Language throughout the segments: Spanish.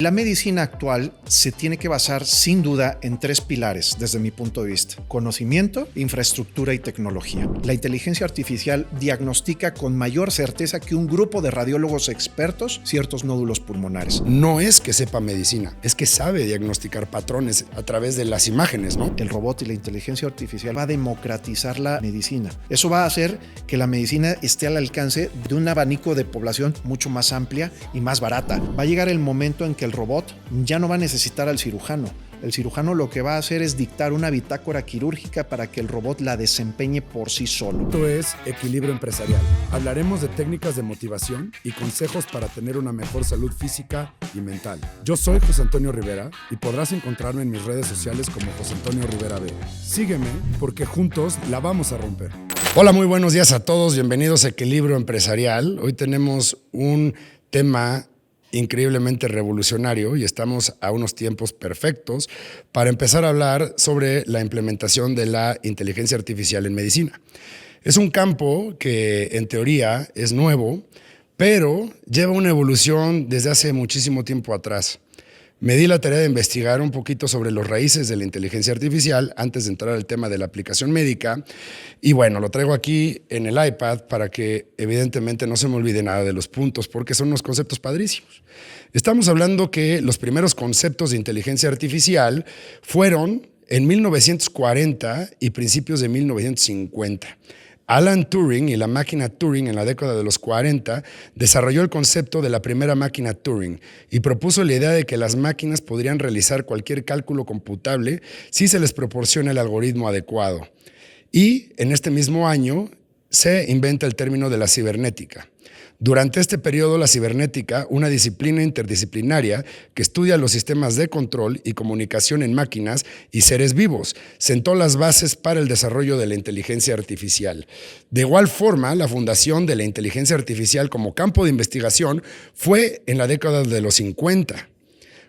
La medicina actual se tiene que basar sin duda en tres pilares desde mi punto de vista: conocimiento, infraestructura y tecnología. La inteligencia artificial diagnostica con mayor certeza que un grupo de radiólogos expertos ciertos nódulos pulmonares. No es que sepa medicina, es que sabe diagnosticar patrones a través de las imágenes, ¿no? El robot y la inteligencia artificial va a democratizar la medicina. Eso va a hacer que la medicina esté al alcance de un abanico de población mucho más amplia y más barata. Va a llegar el momento en que el robot ya no va a necesitar al cirujano. El cirujano lo que va a hacer es dictar una bitácora quirúrgica para que el robot la desempeñe por sí solo. Esto es Equilibrio Empresarial. Hablaremos de técnicas de motivación y consejos para tener una mejor salud física y mental. Yo soy José Antonio Rivera y podrás encontrarme en mis redes sociales como José Antonio Rivera B. Sígueme porque juntos la vamos a romper. Hola, muy buenos días a todos. Bienvenidos a Equilibrio Empresarial. Hoy tenemos un tema increíblemente revolucionario y estamos a unos tiempos perfectos para empezar a hablar sobre la implementación de la inteligencia artificial en medicina. Es un campo que en teoría es nuevo, pero lleva una evolución desde hace muchísimo tiempo atrás. Me di la tarea de investigar un poquito sobre los raíces de la inteligencia artificial antes de entrar al tema de la aplicación médica. Y bueno, lo traigo aquí en el iPad para que evidentemente no se me olvide nada de los puntos, porque son unos conceptos padrísimos. Estamos hablando que los primeros conceptos de inteligencia artificial fueron en 1940 y principios de 1950. Alan Turing y la máquina Turing en la década de los 40 desarrolló el concepto de la primera máquina Turing y propuso la idea de que las máquinas podrían realizar cualquier cálculo computable si se les proporciona el algoritmo adecuado. Y en este mismo año se inventa el término de la cibernética. Durante este periodo, la cibernética, una disciplina interdisciplinaria que estudia los sistemas de control y comunicación en máquinas y seres vivos, sentó las bases para el desarrollo de la inteligencia artificial. De igual forma, la fundación de la inteligencia artificial como campo de investigación fue en la década de los 50.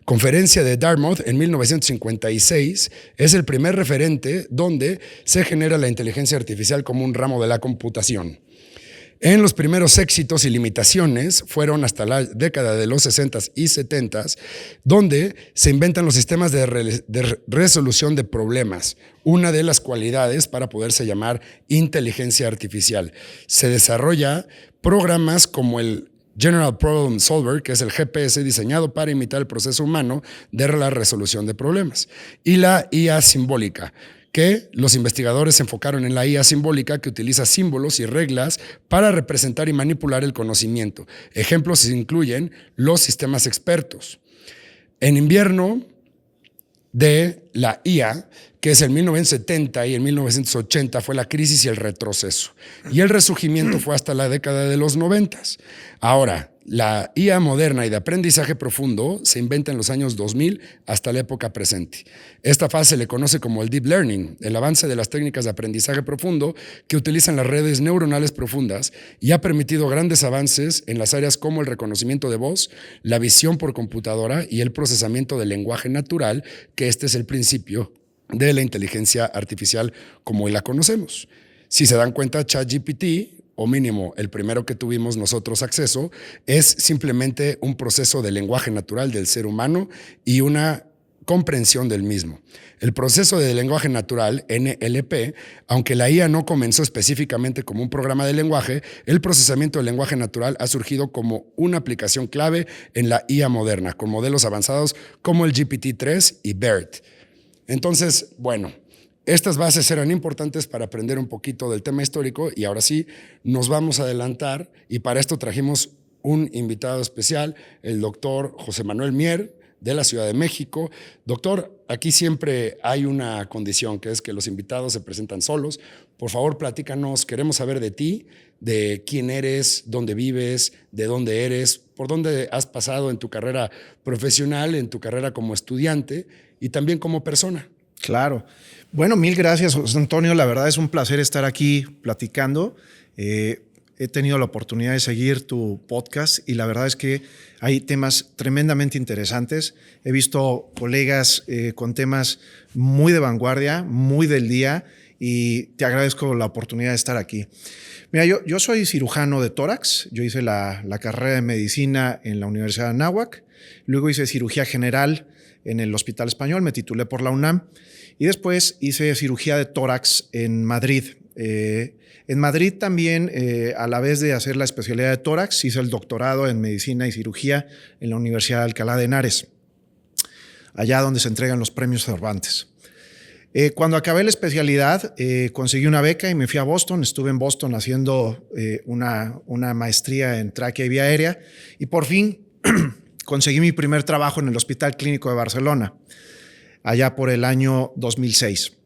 Conferencia de Dartmouth en 1956 es el primer referente donde se genera la inteligencia artificial como un ramo de la computación. En los primeros éxitos y limitaciones fueron hasta la década de los 60s y 70s, donde se inventan los sistemas de resolución de problemas, una de las cualidades para poderse llamar inteligencia artificial. Se desarrolla programas como el General Problem Solver, que es el GPS diseñado para imitar el proceso humano de la resolución de problemas, y la IA simbólica, que los investigadores se enfocaron en la IA simbólica, que utiliza símbolos y reglas para representar y manipular el conocimiento. Ejemplos incluyen los sistemas expertos. En invierno de la IA, que es en 1970 y en 1980, fue la crisis y el retroceso. Y el resurgimiento fue hasta la década de los 90. Ahora, la IA moderna y de aprendizaje profundo se inventa en los años 2000 hasta la época presente. Esta fase se le conoce como el Deep Learning, el avance de las técnicas de aprendizaje profundo que utilizan las redes neuronales profundas y ha permitido grandes avances en las áreas como el reconocimiento de voz, la visión por computadora y el procesamiento del lenguaje natural, que este es el principio de la inteligencia artificial como hoy la conocemos. Si se dan cuenta, ChatGPT, o mínimo el primero que tuvimos nosotros acceso, es simplemente un proceso de lenguaje natural del ser humano y una comprensión del mismo. El proceso de lenguaje natural, NLP, aunque la IA no comenzó específicamente como un programa de lenguaje, el procesamiento del lenguaje natural ha surgido como una aplicación clave en la IA moderna, con modelos avanzados como el GPT-3 y BERT. Entonces, bueno, estas bases eran importantes para aprender un poquito del tema histórico y ahora sí nos vamos a adelantar y para esto trajimos un invitado especial, el doctor José Manuel Mier de la Ciudad de México. Doctor, aquí siempre hay una condición que es que los invitados se presentan solos. Por favor, platícanos, queremos saber de ti, de quién eres, dónde vives, de dónde eres, por dónde has pasado en tu carrera profesional, en tu carrera como estudiante y también como persona. Claro. Bueno, mil gracias, José Antonio. La verdad es un placer estar aquí platicando. He tenido la oportunidad de seguir tu podcast y la verdad es que hay temas tremendamente interesantes. He visto colegas con temas muy de vanguardia, muy del día y te agradezco la oportunidad de estar aquí. Mira, yo soy cirujano de tórax. Yo hice la carrera de medicina en la Universidad de Anáhuac. Luego hice cirugía general en el Hospital Español, me titulé por la UNAM. Y después hice cirugía de tórax en Madrid. En Madrid también, a la vez de hacer la especialidad de tórax, hice el doctorado en medicina y cirugía en la Universidad de Alcalá de Henares, allá donde se entregan los premios Cervantes. Cuando acabé la especialidad, conseguí una beca y me fui a Boston. Estuve en Boston haciendo una maestría en tráquea y vía aérea y por fin conseguí mi primer trabajo en el Hospital Clínico de Barcelona, allá por el año 2006.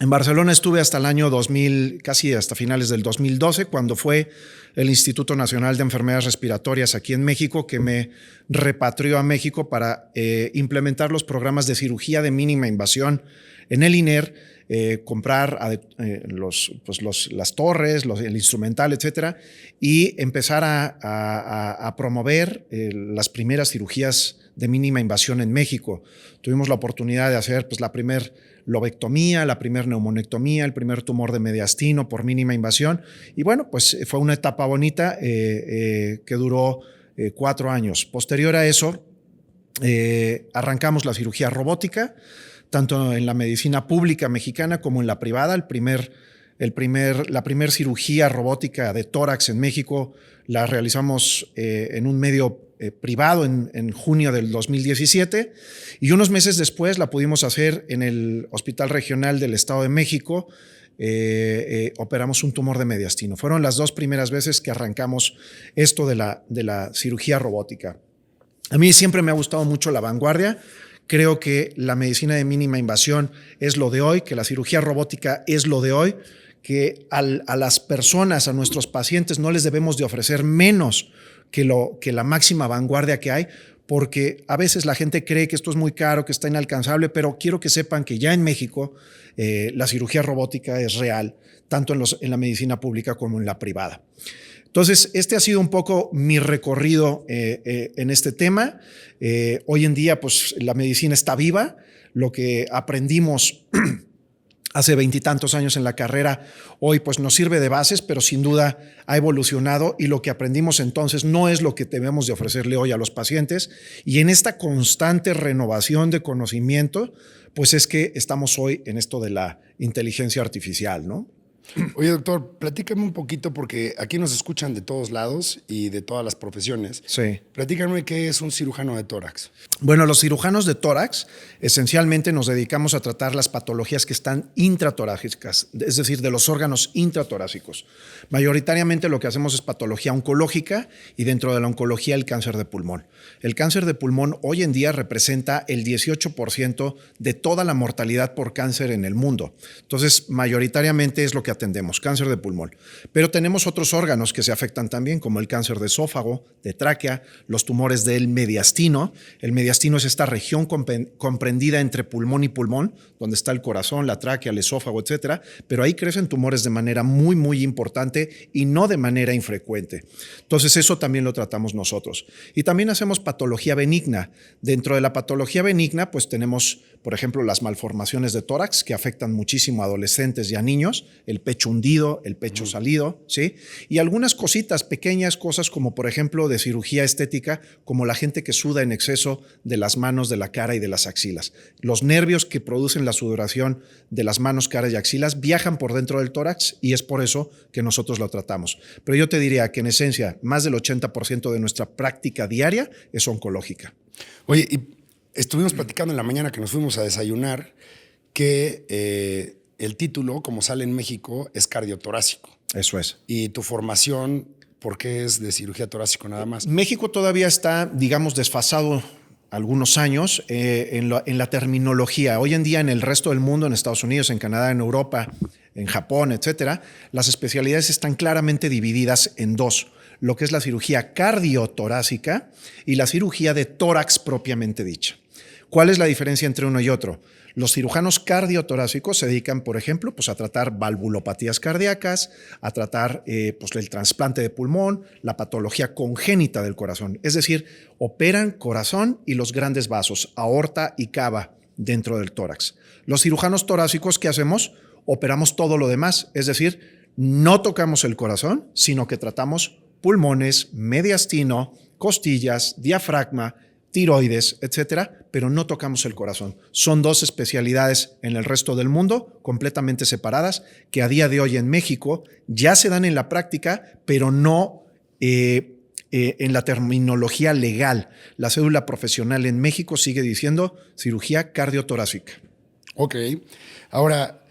En Barcelona estuve hasta el año 2000, casi hasta finales del 2012, cuando fue el Instituto Nacional de Enfermedades Respiratorias aquí en México que me repatrió a México para implementar los programas de cirugía de mínima invasión en el INER, comprar las torres, el instrumental, etcétera, y empezar a promover las primeras cirugías de mínima invasión en México. Tuvimos la oportunidad de hacer la primer lobectomía, la primer neumonectomía, el primer tumor de mediastino por mínima invasión. Y bueno, pues fue una etapa bonita que duró 4 años. Posterior a eso, arrancamos la cirugía robótica, tanto en la medicina pública mexicana como en la privada. La primer cirugía robótica de tórax en México la realizamos en un medio privado en junio del 2017 y unos meses después la pudimos hacer en el Hospital Regional del Estado de México. Operamos un tumor de mediastino. Fueron las 2 primeras veces que arrancamos esto de la cirugía robótica. A mí siempre me ha gustado mucho la vanguardia. Creo que la medicina de mínima invasión es lo de hoy, que la cirugía robótica es lo de hoy, que a las personas, a nuestros pacientes, no les debemos de ofrecer menos que la máxima vanguardia que hay, porque a veces la gente cree que esto es muy caro, que está inalcanzable, pero quiero que sepan que ya en México la cirugía robótica es real, tanto en la medicina pública como en la privada. Entonces, este ha sido un poco mi recorrido en este tema. Hoy en día, pues, la medicina está viva. Lo que aprendimos hace 20 y tantos años en la carrera, hoy pues nos sirve de bases, pero sin duda ha evolucionado y lo que aprendimos entonces no es lo que debemos de ofrecerle hoy a los pacientes. Y en esta constante renovación de conocimiento, pues es que estamos hoy en esto de la inteligencia artificial, ¿no? Oye, doctor, platícame un poquito porque aquí nos escuchan de todos lados y de todas las profesiones. Sí. Platícame qué es un cirujano de tórax. Bueno, los cirujanos de tórax esencialmente nos dedicamos a tratar las patologías que están intratorácicas, es decir, de los órganos intratorácicos. Mayoritariamente lo que hacemos es patología oncológica y dentro de la oncología el cáncer de pulmón. El cáncer de pulmón hoy en día representa el 18% de toda la mortalidad por cáncer en el mundo. Entonces, mayoritariamente es lo que atendemos, cáncer de pulmón. Pero tenemos otros órganos que se afectan también, como el cáncer de esófago, de tráquea, los tumores del mediastino. El mediastino es esta región comprendida entre pulmón y pulmón, donde está el corazón, la tráquea, el esófago, etcétera. Pero ahí crecen tumores de manera muy, muy importante y no de manera infrecuente. Entonces, eso también lo tratamos nosotros. Y también hacemos patología benigna. Dentro de la patología benigna, pues tenemos, por ejemplo, las malformaciones de tórax que afectan muchísimo a adolescentes y a niños, el pecho hundido, el pecho salido, ¿sí? Y algunas cositas, pequeñas cosas como, por ejemplo, de cirugía estética, como la gente que suda en exceso de las manos, de la cara y de las axilas. Los nervios que producen la sudoración de las manos, cara y axilas viajan por dentro del tórax y es por eso que nosotros lo tratamos. Pero yo te diría que en esencia, más del 80% de nuestra práctica diaria es oncológica. Oye, y estuvimos platicando en la mañana que nos fuimos a desayunar que el título, como sale en México, es cardiotorácico. Eso es. Y tu formación, ¿por qué es de cirugía torácico nada más? México todavía está, digamos, desfasado algunos años en la terminología. Hoy en día en el resto del mundo, en Estados Unidos, en Canadá, en Europa, en Japón, etcétera, las especialidades están claramente divididas en dos: lo que es la cirugía cardiotorácica y la cirugía de tórax propiamente dicha. ¿Cuál es la diferencia entre uno y otro? Los cirujanos cardiotorácicos se dedican, por ejemplo, pues a tratar valvulopatías cardíacas, a tratar pues el trasplante de pulmón, la patología congénita del corazón. Es decir, operan corazón y los grandes vasos, aorta y cava dentro del tórax. Los cirujanos torácicos, ¿qué hacemos? operamos todo lo demás. Es decir, no tocamos el corazón, sino que tratamos pulmones, mediastino, costillas, diafragma, tiroides, etcétera, pero no tocamos el corazón. Son dos especialidades en el resto del mundo, completamente separadas, que a día de hoy en México ya se dan en la práctica, pero no en la terminología legal. La cédula profesional en México sigue diciendo cirugía cardiotorácica. Ok. Ahora,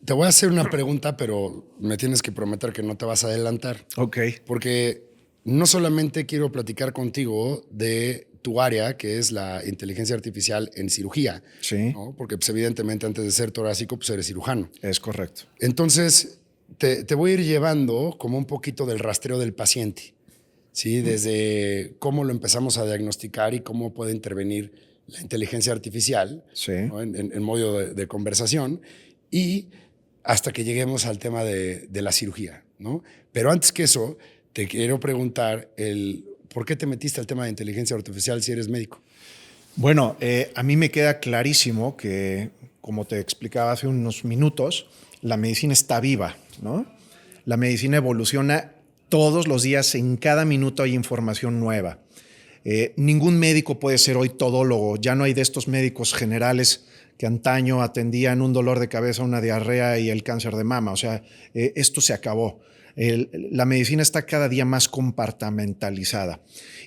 te voy a hacer una pregunta, pero me tienes que prometer que no te vas a adelantar. Ok. Porque no solamente quiero platicar contigo de tu área, que es la inteligencia artificial en cirugía, Sí. ¿no? Porque pues, evidentemente antes de ser torácico, pues eres cirujano. Es correcto. Entonces, te voy a ir llevando como un poquito del rastreo del paciente, ¿sí? Desde cómo lo empezamos a diagnosticar y cómo puede intervenir la inteligencia artificial, Sí. ¿no? en modo de conversación, y hasta que lleguemos al tema de la cirugía, ¿no? Pero antes que eso, te quiero preguntar ¿por qué te metiste al tema de inteligencia artificial si eres médico? Bueno, a mí me queda clarísimo que, como te explicaba hace unos minutos, la medicina está viva, ¿no? La medicina evoluciona todos los días, en cada minuto hay información nueva. Ningún médico puede ser hoy todólogo, ya no hay de estos médicos generales que antaño atendían un dolor de cabeza, una diarrea y el cáncer de mama. O sea, esto se acabó. La medicina está cada día más compartimentalizada.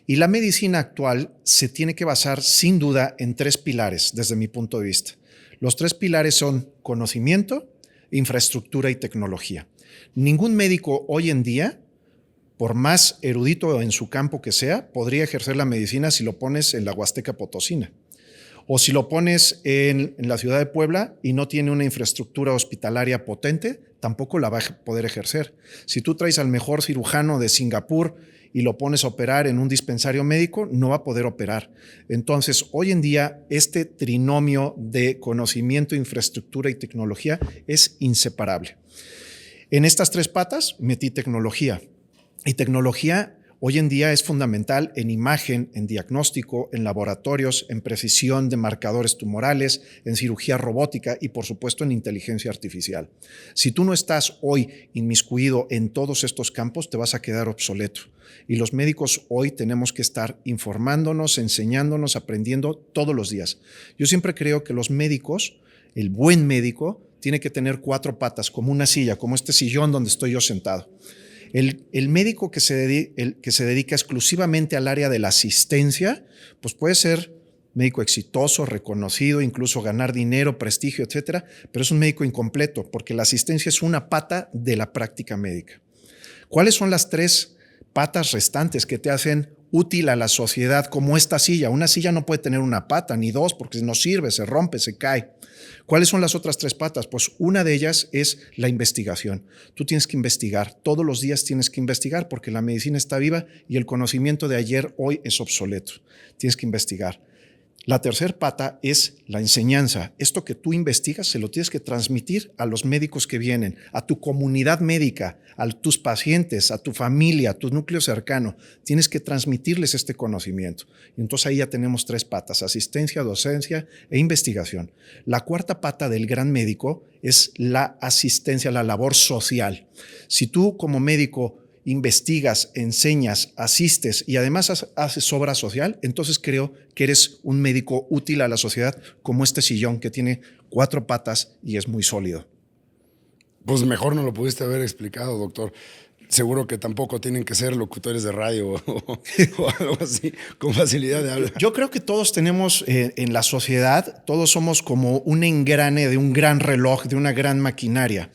Y la medicina actual se tiene que basar sin duda en 3 pilares desde mi punto de vista. Los 3 pilares son conocimiento, infraestructura y tecnología. Ningún médico hoy en día, por más erudito en su campo que sea, podría ejercer la medicina si lo pones en la Huasteca Potosina. O si lo pones en la ciudad de Puebla y no tiene una infraestructura hospitalaria potente, tampoco la va a poder ejercer. Si tú traes al mejor cirujano de Singapur y lo pones a operar en un dispensario médico, no va a poder operar. Entonces, hoy en día, este trinomio de conocimiento, infraestructura y tecnología es inseparable. En estas 3 patas metí tecnología. Y tecnología hoy en día es fundamental en imagen, en diagnóstico, en laboratorios, en precisión de marcadores tumorales, en cirugía robótica y, por supuesto, en inteligencia artificial. Si tú no estás hoy inmiscuido en todos estos campos, te vas a quedar obsoleto. Y los médicos hoy tenemos que estar informándonos, enseñándonos, aprendiendo todos los días. Yo siempre creo que los médicos, el buen médico, tiene que tener 4 patas, como una silla, como este sillón donde estoy yo sentado. El médico que se dedica exclusivamente al área de la asistencia, pues puede ser médico exitoso, reconocido, incluso ganar dinero, prestigio, etcétera, pero es un médico incompleto porque la asistencia es una pata de la práctica médica. ¿Cuáles son las 3 patas restantes que te hacen útil a la sociedad como esta silla? Una silla no puede tener una pata ni 2 porque no sirve, se rompe, se cae. ¿Cuáles son las otras 3 patas? Pues una de ellas es la investigación. Tú tienes que investigar, todos los días tienes que investigar porque la medicina está viva y el conocimiento de ayer hoy es obsoleto. Tienes que investigar. La tercera pata es la enseñanza. Esto que tú investigas se lo tienes que transmitir a los médicos que vienen, a tu comunidad médica, a tus pacientes, a tu familia, a tu núcleo cercano. Tienes que transmitirles este conocimiento. Y entonces ahí ya tenemos 3 patas: asistencia, docencia e investigación. La 4ª pata del gran médico es la asistencia, la labor social. Si tú como médico investigas, enseñas, asistes y además haces obra social, entonces creo que eres un médico útil a la sociedad, como este sillón que tiene 4 patas y es muy sólido. Pues mejor no lo pudiste haber explicado, doctor. Seguro que tampoco tienen que ser locutores de radio o algo así, con facilidad de hablar. Yo creo que todos tenemos en la sociedad, todos somos como un engrane de un gran reloj, de una gran maquinaria.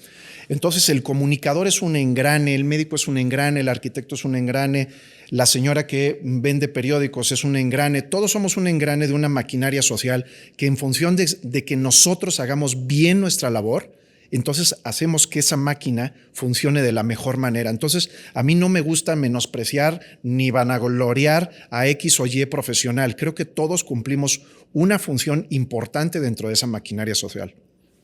Entonces el comunicador es un engrane, el médico es un engrane, el arquitecto es un engrane, la señora que vende periódicos es un engrane. Todos somos un engrane de una maquinaria social que en función de que nosotros hagamos bien nuestra labor, entonces hacemos que esa máquina funcione de la mejor manera. Entonces a mí no me gusta menospreciar ni vanagloriar a X o Y profesional. Creo que todos cumplimos una función importante dentro de esa maquinaria social.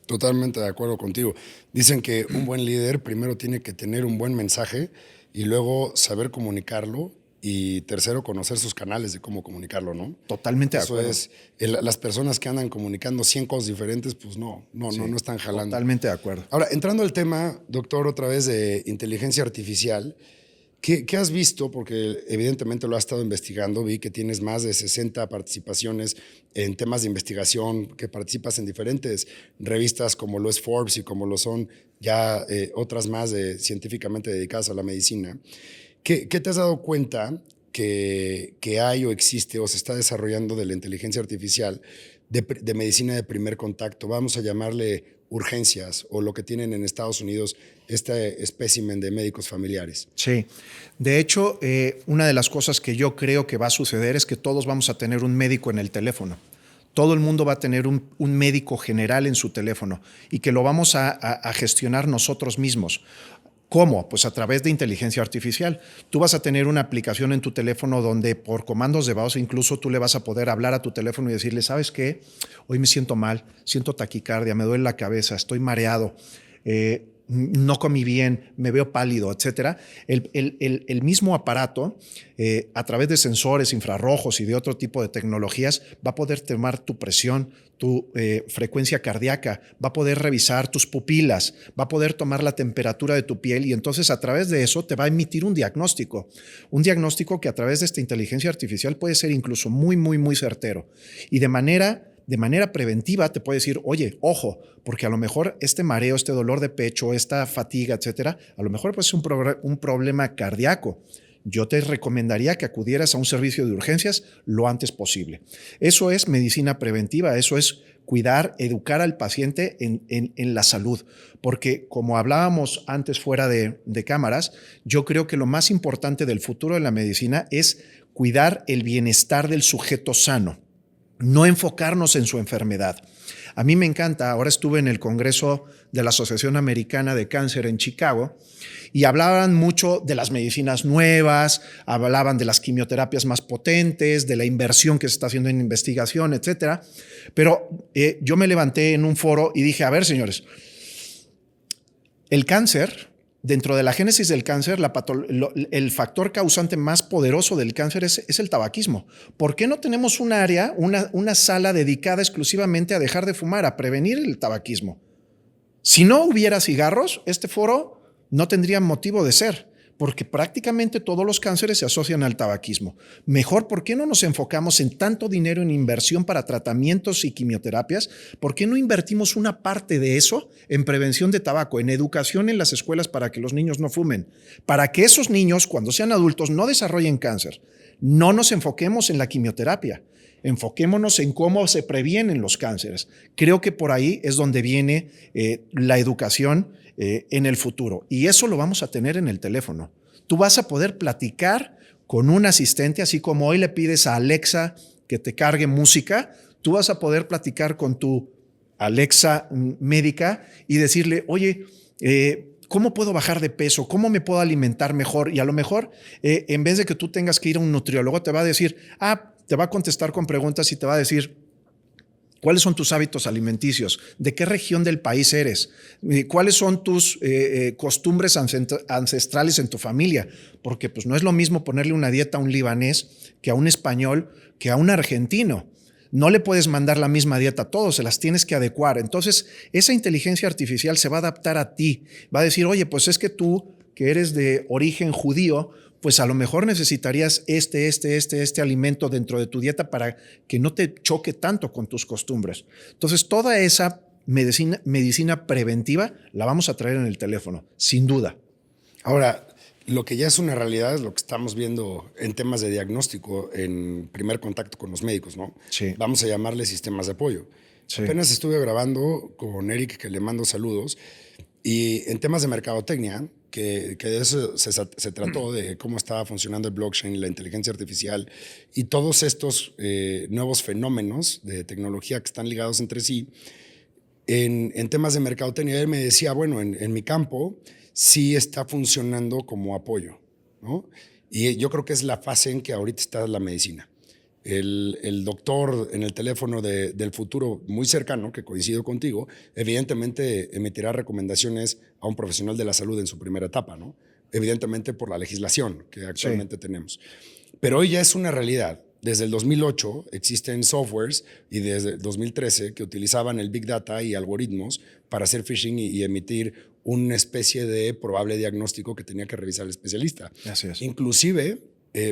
Totalmente de acuerdo contigo. Dicen que un buen líder primero tiene que tener un buen mensaje y luego saber comunicarlo Y tercero, conocer sus canales de cómo comunicarlo, ¿no? Totalmente de acuerdo. Eso es, las personas que andan comunicando 100 cosas diferentes, pues no están jalando. Totalmente de acuerdo. Ahora, entrando al tema, doctor, otra vez de inteligencia artificial, ¿qué has visto? Porque evidentemente lo has estado investigando, vi que tienes más de 60 participaciones en temas de investigación, que participas en diferentes revistas como lo es Forbes y como lo son ya otras más científicamente dedicadas a la medicina. ¿Qué te has dado cuenta que hay o existe o se está desarrollando de la inteligencia artificial de medicina de primer contacto? Vamos a llamarle urgencias o lo que tienen en Estados Unidos este espécimen de médicos familiares. Sí, de hecho, una de las cosas que yo creo que va a suceder es que todos vamos a tener un médico en el teléfono. Todo el mundo va a tener un médico general en su teléfono y que lo vamos a gestionar nosotros mismos. ¿Cómo? Pues a través de inteligencia artificial. Tú vas a tener una aplicación en tu teléfono donde por comandos de voz incluso tú le vas a poder hablar a tu teléfono y decirle, ¿sabes qué? Hoy me siento mal, siento taquicardia, me duele la cabeza, estoy mareado, no comí bien, me veo pálido, etcétera. El mismo aparato, a través de sensores infrarrojos y de otro tipo de tecnologías, va a poder tomar tu presión, tu frecuencia cardíaca, va a poder revisar tus pupilas, va a poder tomar la temperatura de tu piel y entonces a través de eso te va a emitir un diagnóstico que a través de esta inteligencia artificial puede ser incluso muy, muy, muy certero. Y de manera preventiva te puede decir, oye, ojo, porque a lo mejor este mareo, este dolor de pecho, esta fatiga, etcétera, a lo mejor puede ser un problema cardíaco. Yo te recomendaría que acudieras a un servicio de urgencias lo antes posible. Eso es medicina preventiva, eso es cuidar, educar al paciente en la salud. Porque como hablábamos antes fuera de cámaras, yo creo que lo más importante del futuro de la medicina es cuidar el bienestar del sujeto sano, no enfocarnos en su enfermedad. A mí me encanta, ahora estuve en el Congreso de la Asociación Americana de Cáncer en Chicago y hablaban mucho de las medicinas nuevas, hablaban de las quimioterapias más potentes, de la inversión que se está haciendo en investigación, etcétera. Pero yo me levanté en un foro y dije, a ver, señores, el cáncer, dentro de la génesis del cáncer, el factor causante más poderoso del cáncer es el tabaquismo. ¿Por qué no tenemos un área, una sala dedicada exclusivamente a dejar de fumar, a prevenir el tabaquismo? Si no hubiera cigarros, este foro no tendría motivo de ser, porque prácticamente todos los cánceres se asocian al tabaquismo. Mejor, ¿por qué no nos enfocamos en tanto dinero en inversión para tratamientos y quimioterapias? ¿Por qué no invertimos una parte de eso en prevención de tabaco, en educación en las escuelas para que los niños no fumen? Para que esos niños, cuando sean adultos, no desarrollen cáncer. No nos enfoquemos en la quimioterapia. Enfoquémonos en cómo se previenen los cánceres. Creo que por ahí es donde viene la educación en el futuro. Y eso lo vamos a tener en el teléfono. Tú vas a poder platicar con un asistente, así como hoy le pides a Alexa que te cargue música, tú vas a poder platicar con tu Alexa médica y decirle, oye, ¿cómo puedo bajar de peso? ¿Cómo me puedo alimentar mejor? Y a lo mejor, en vez de que tú tengas que ir a un nutriólogo, te va a decir, te va a contestar con preguntas y te va a decir, ¿cuáles son tus hábitos alimenticios? ¿De qué región del país eres? ¿Cuáles son tus costumbres ancestrales en tu familia? Porque pues, no es lo mismo ponerle una dieta a un libanés que a un español, que a un argentino. No le puedes mandar la misma dieta a todos, se las tienes que adecuar. Entonces, esa inteligencia artificial se va a adaptar a ti. Va a decir, oye, pues es que tú, que eres de origen judío, pues a lo mejor necesitarías este alimento dentro de tu dieta para que no te choque tanto con tus costumbres. Entonces, toda esa medicina preventiva la vamos a traer en el teléfono, sin duda. Ahora, lo que ya es una realidad es lo que estamos viendo en temas de diagnóstico en primer contacto con los médicos, ¿no? Sí. Vamos a llamarle sistemas de apoyo. Sí. Apenas estuve grabando con Eric, que le mando saludos, y en temas de mercadotecnia, que de eso se trató, de cómo estaba funcionando el blockchain, la inteligencia artificial y todos estos nuevos fenómenos de tecnología que están ligados entre sí. En temas de mercadotecnia, él me decía, bueno, en mi campo sí está funcionando como apoyo, ¿no? Y yo creo que es la fase en que ahorita está la medicina. El doctor en el teléfono del futuro muy cercano, que coincido contigo, evidentemente emitirá recomendaciones a un profesional de la salud en su primera etapa, ¿no? Evidentemente por la legislación que actualmente tenemos. Pero hoy ya es una realidad. Desde el 2008 existen softwares y desde el 2013 que utilizaban el Big Data y algoritmos para hacer phishing y emitir una especie de probable diagnóstico que tenía que revisar el especialista. Así es. Inclusive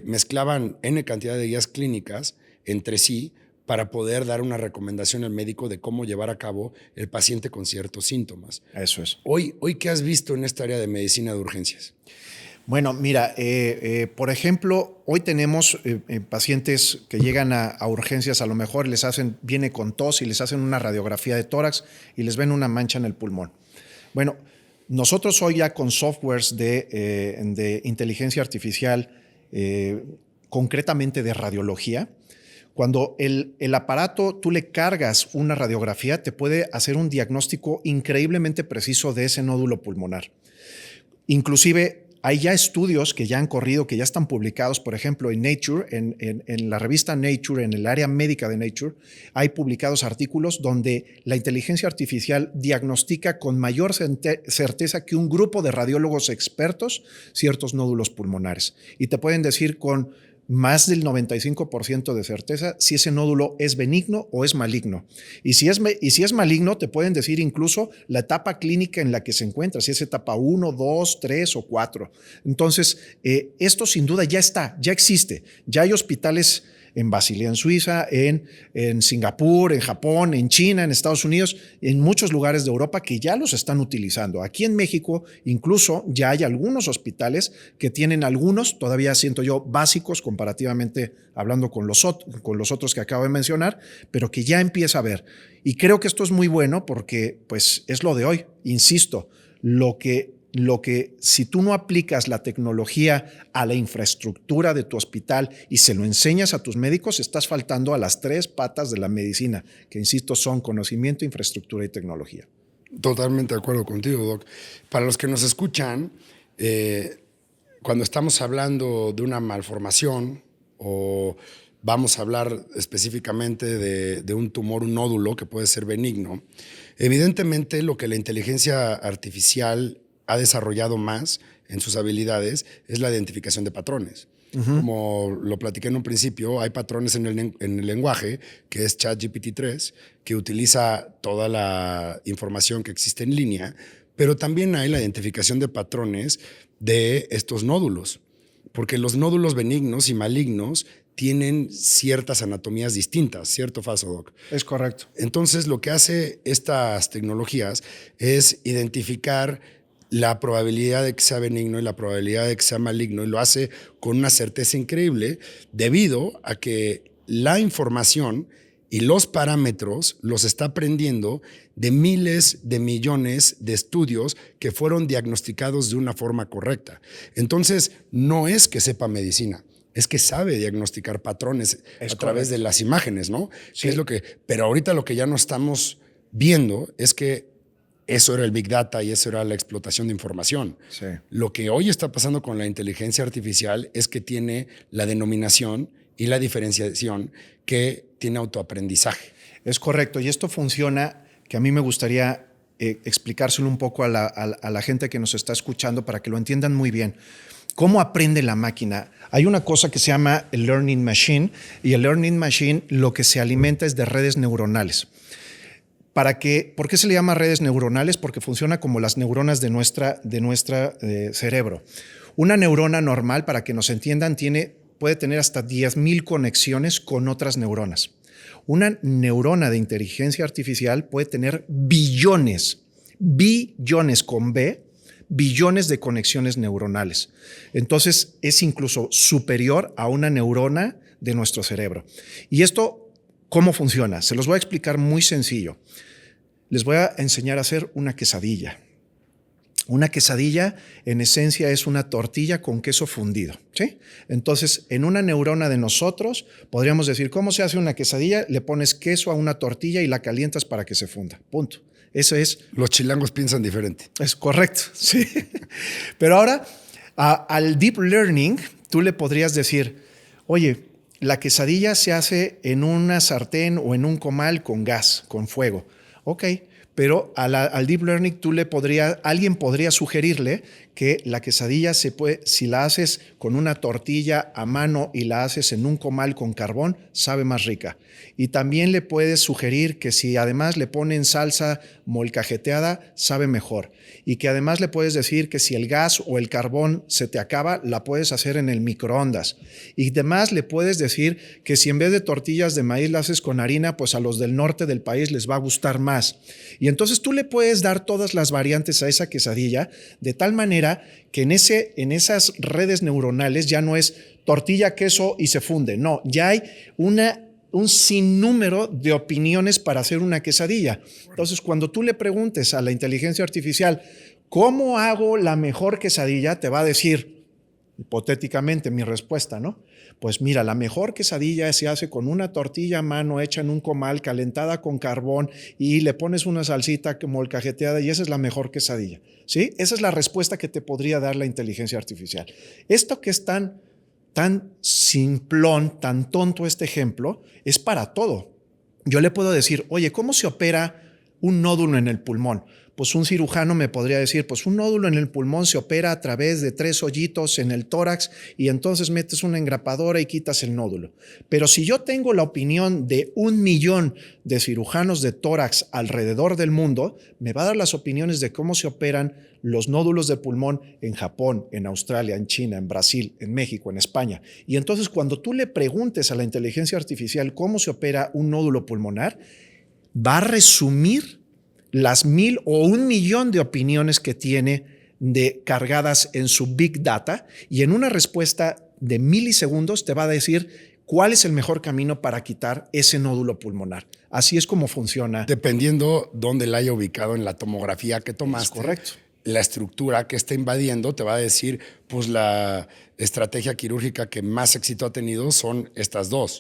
mezclaban N cantidad de guías clínicas entre sí para poder dar una recomendación al médico de cómo llevar a cabo el paciente con ciertos síntomas. Eso es. Hoy ¿qué has visto en esta área de medicina de urgencias? Bueno, mira, por ejemplo, hoy tenemos pacientes que llegan a urgencias, a lo mejor viene con tos y les hacen una radiografía de tórax y les ven una mancha en el pulmón. Bueno, nosotros hoy ya con softwares de inteligencia artificial, concretamente de radiología, cuando el aparato tú le cargas una radiografía, te puede hacer un diagnóstico increíblemente preciso de ese nódulo pulmonar. Inclusive hay ya estudios que ya han corrido, que ya están publicados, por ejemplo, en Nature, en la revista Nature, en el área médica de Nature, hay publicados artículos donde la inteligencia artificial diagnostica con mayor certeza que un grupo de radiólogos expertos ciertos nódulos pulmonares. Y te pueden decir con más del 95% de certeza si ese nódulo es benigno o es maligno. Y si es maligno, te pueden decir incluso la etapa clínica en la que se encuentra, si es etapa 1, 2, 3 o 4. Entonces, esto sin duda ya está, ya existe. Ya hay hospitales en Basilea, en Suiza, en Singapur, en Japón, en China, en Estados Unidos, en muchos lugares de Europa que ya los están utilizando. Aquí en México incluso ya hay algunos hospitales que tienen algunos, todavía siento yo, básicos comparativamente hablando con los otros que acabo de mencionar, pero que ya empieza a haber. Y creo que esto es muy bueno porque pues, es lo de hoy. Insisto, lo que si tú no aplicas la tecnología a la infraestructura de tu hospital y se lo enseñas a tus médicos, estás faltando a las 3 patas de la medicina, que insisto son conocimiento, infraestructura y tecnología. Totalmente de acuerdo contigo, Doc. Para los que nos escuchan, cuando estamos hablando de una malformación o vamos a hablar específicamente de un tumor, un nódulo que puede ser benigno, evidentemente lo que la inteligencia artificial ha desarrollado más en sus habilidades es la identificación de patrones. Como lo platiqué en un principio, hay patrones en el lenguaje, que es ChatGPT-3, que utiliza toda la información que existe en línea, pero también hay la identificación de patrones de estos nódulos, porque los nódulos benignos y malignos tienen ciertas anatomías distintas, ¿cierto o falso, Doc? Es correcto. Entonces, lo que hace estas tecnologías es identificar la probabilidad de que sea benigno y la probabilidad de que sea maligno, y lo hace con una certeza increíble debido a que la información y los parámetros los está aprendiendo de miles de millones de estudios que fueron diagnosticados de una forma correcta. Entonces, no es que sepa medicina, es que sabe diagnosticar patrones a través de las imágenes, ¿no? Sí. Pero ahorita lo que ya no estamos viendo es que eso era el Big Data y eso era la explotación de información. Sí. Lo que hoy está pasando con la inteligencia artificial es que tiene la denominación y la diferenciación que tiene autoaprendizaje. Es correcto. Y esto funciona, que a mí me gustaría explicárselo un poco a la gente que nos está escuchando para que lo entiendan muy bien. ¿Cómo aprende la máquina? Hay una cosa que se llama el Learning Machine, y el Learning Machine lo que se alimenta es de redes neuronales. ¿Por qué se le llama redes neuronales? Porque funciona como las neuronas de nuestra cerebro. Una neurona normal, para que nos entiendan, puede tener hasta 10,000 conexiones con otras neuronas. Una neurona de inteligencia artificial puede tener billones con B, billones de conexiones neuronales. Entonces, es incluso superior a una neurona de nuestro cerebro. Y esto, ¿cómo funciona? Se los voy a explicar muy sencillo. Les voy a enseñar a hacer una quesadilla. Una quesadilla, en esencia, es una tortilla con queso fundido, ¿sí? Entonces, en una neurona de nosotros, podríamos decir, ¿cómo se hace una quesadilla? Le pones queso a una tortilla y la calientas para que se funda. Punto. Eso es. Los chilangos piensan diferente. Es correcto, sí. Pero ahora, al deep learning, tú le podrías decir, oye, la quesadilla se hace en una sartén o en un comal con gas, con fuego. Ok, Pero al Deep Learning alguien podría sugerirle que la quesadilla si la haces con una tortilla a mano y la haces en un comal con carbón, sabe más rica. Y también le puedes sugerir que si además le ponen salsa molcajeteada, sabe mejor. Y que además le puedes decir que si el gas o el carbón se te acaba, la puedes hacer en el microondas. Y además le puedes decir que si en vez de tortillas de maíz la haces con harina, pues a los del norte del país les va a gustar más. Y entonces tú le puedes dar todas las variantes a esa quesadilla de tal manera que en esas redes neuronales ya no es tortilla, queso y se funde. No, ya hay un sinnúmero de opiniones para hacer una quesadilla. Entonces, cuando tú le preguntes a la inteligencia artificial, ¿cómo hago la mejor quesadilla? Te va a decir, hipotéticamente, mi respuesta, ¿no? Pues mira, la mejor quesadilla se hace con una tortilla a mano hecha en un comal, calentada con carbón y le pones una salsita molcajeteada y esa es la mejor quesadilla, ¿sí? Esa es la respuesta que te podría dar la inteligencia artificial. Esto que es tan simplón, tan tonto este ejemplo, es para todo. Yo le puedo decir, oye, ¿cómo se opera un nódulo en el pulmón? Pues un cirujano me podría decir, pues un nódulo en el pulmón se opera a través de 3 hoyitos en el tórax y entonces metes una engrapadora y quitas el nódulo. Pero si yo tengo la opinión de 1 millón de cirujanos de tórax alrededor del mundo, me va a dar las opiniones de cómo se operan los nódulos de pulmón en Japón, en Australia, en China, en Brasil, en México, en España. Y entonces cuando tú le preguntes a la inteligencia artificial cómo se opera un nódulo pulmonar, va a resumir las 1000 o 1 millón de opiniones que tiene cargadas en su Big Data y en una respuesta de milisegundos te va a decir cuál es el mejor camino para quitar ese nódulo pulmonar. Así es como funciona. Dependiendo dónde la haya ubicado en la tomografía que tomaste. Es correcto. La estructura que está invadiendo te va a decir, pues la estrategia quirúrgica que más éxito ha tenido son estas dos.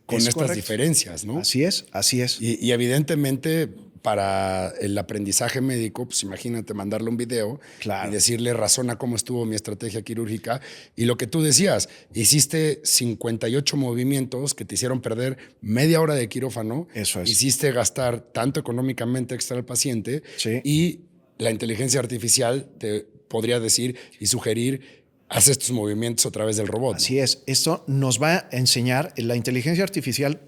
Con estas correcto. Diferencias, ¿no? Así es, así es. Y evidentemente para el aprendizaje médico, pues imagínate mandarle un video y decirle razona cómo estuvo mi estrategia quirúrgica. Y lo que tú decías, hiciste 58 movimientos que te hicieron perder media hora de quirófano. Eso es. Hiciste gastar tanto económicamente extra al paciente. Sí. Y la inteligencia artificial te podría decir y sugerir, haz estos movimientos a través del robot. Así es. Esto nos va a enseñar la inteligencia artificial.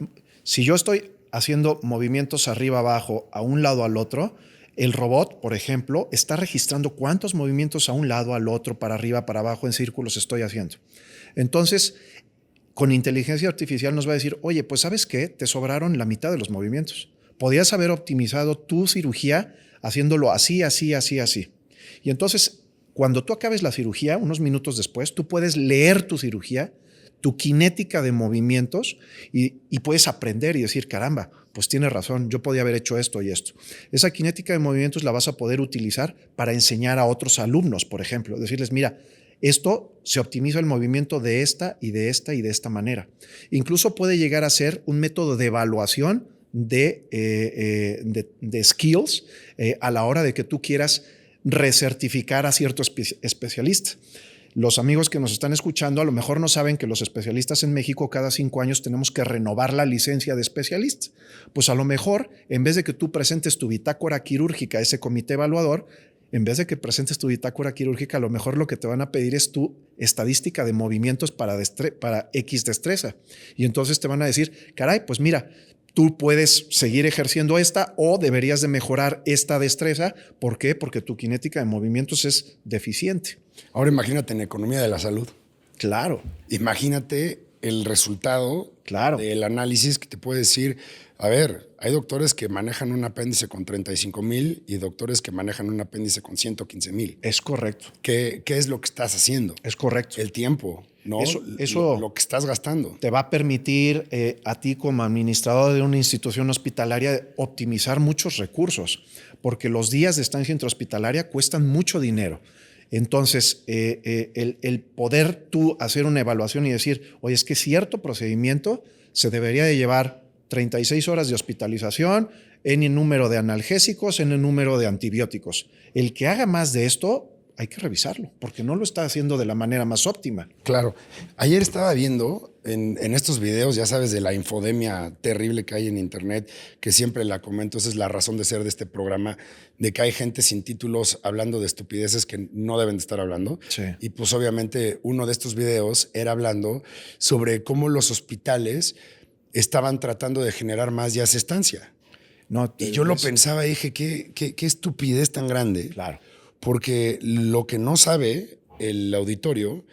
Si yo estoy haciendo movimientos arriba, abajo, a un lado, al otro, el robot, por ejemplo, está registrando cuántos movimientos a un lado, al otro, para arriba, para abajo, en círculos estoy haciendo. Entonces, con inteligencia artificial nos va a decir, oye, pues ¿sabes qué? Te sobraron la mitad de los movimientos. Podías haber optimizado tu cirugía haciéndolo así, así, así, así. Y entonces, cuando tú acabes la cirugía, unos minutos después, tú puedes leer tu cirugía, tu cinética de movimientos y puedes aprender y decir, caramba, pues tienes razón, yo podía haber hecho esto y esto. Esa cinética de movimientos la vas a poder utilizar para enseñar a otros alumnos, por ejemplo, decirles, mira, esto se optimiza el movimiento de esta y de esta y de esta manera. Incluso puede llegar a ser un método de evaluación de skills a la hora de que tú quieras recertificar a cierto especialista. Los amigos que nos están escuchando a lo mejor no saben que los especialistas en México cada 5 años tenemos que renovar la licencia de especialista. Pues a lo mejor, en vez de que tú presentes tu bitácora quirúrgica a ese comité evaluador, en vez de que presentes tu bitácora quirúrgica, a lo mejor lo que te van a pedir es tu estadística de movimientos para X destreza. Y entonces te van a decir, caray, pues mira, tú puedes seguir ejerciendo esta o deberías de mejorar esta destreza. ¿Por qué? Porque tu cinética de movimientos es deficiente. Ahora imagínate en economía de la salud. Claro. Imagínate el resultado del análisis que te puede decir, a ver, hay doctores que manejan un apéndice con 35,000 y doctores que manejan un apéndice con 115,000. Es correcto. ¿Qué es lo que estás haciendo? Es correcto. El tiempo, ¿no? Eso lo que estás gastando. Te va a permitir a ti como administrador de una institución hospitalaria optimizar muchos recursos, porque los días de estancia intrahospitalaria cuestan mucho dinero. Entonces, el poder tú hacer una evaluación y decir, oye, es que cierto procedimiento se debería de llevar 36 horas de hospitalización, en el número de analgésicos, en el número de antibióticos. El que haga más de esto hay que revisarlo, porque no lo está haciendo de la manera más óptima. Claro. Ayer estaba viendo en estos videos, ya sabes, de la infodemia terrible que hay en internet, que siempre la comento, esa es la razón de ser de este programa, de que hay gente sin títulos hablando de estupideces que no deben de estar hablando. Sí. Y pues obviamente uno de estos videos era hablando sobre cómo los hospitales estaban tratando de generar más días de estancia. No, Y yo lo pensaba y dije, qué estupidez tan grande. Claro. Porque lo que no sabe el auditorio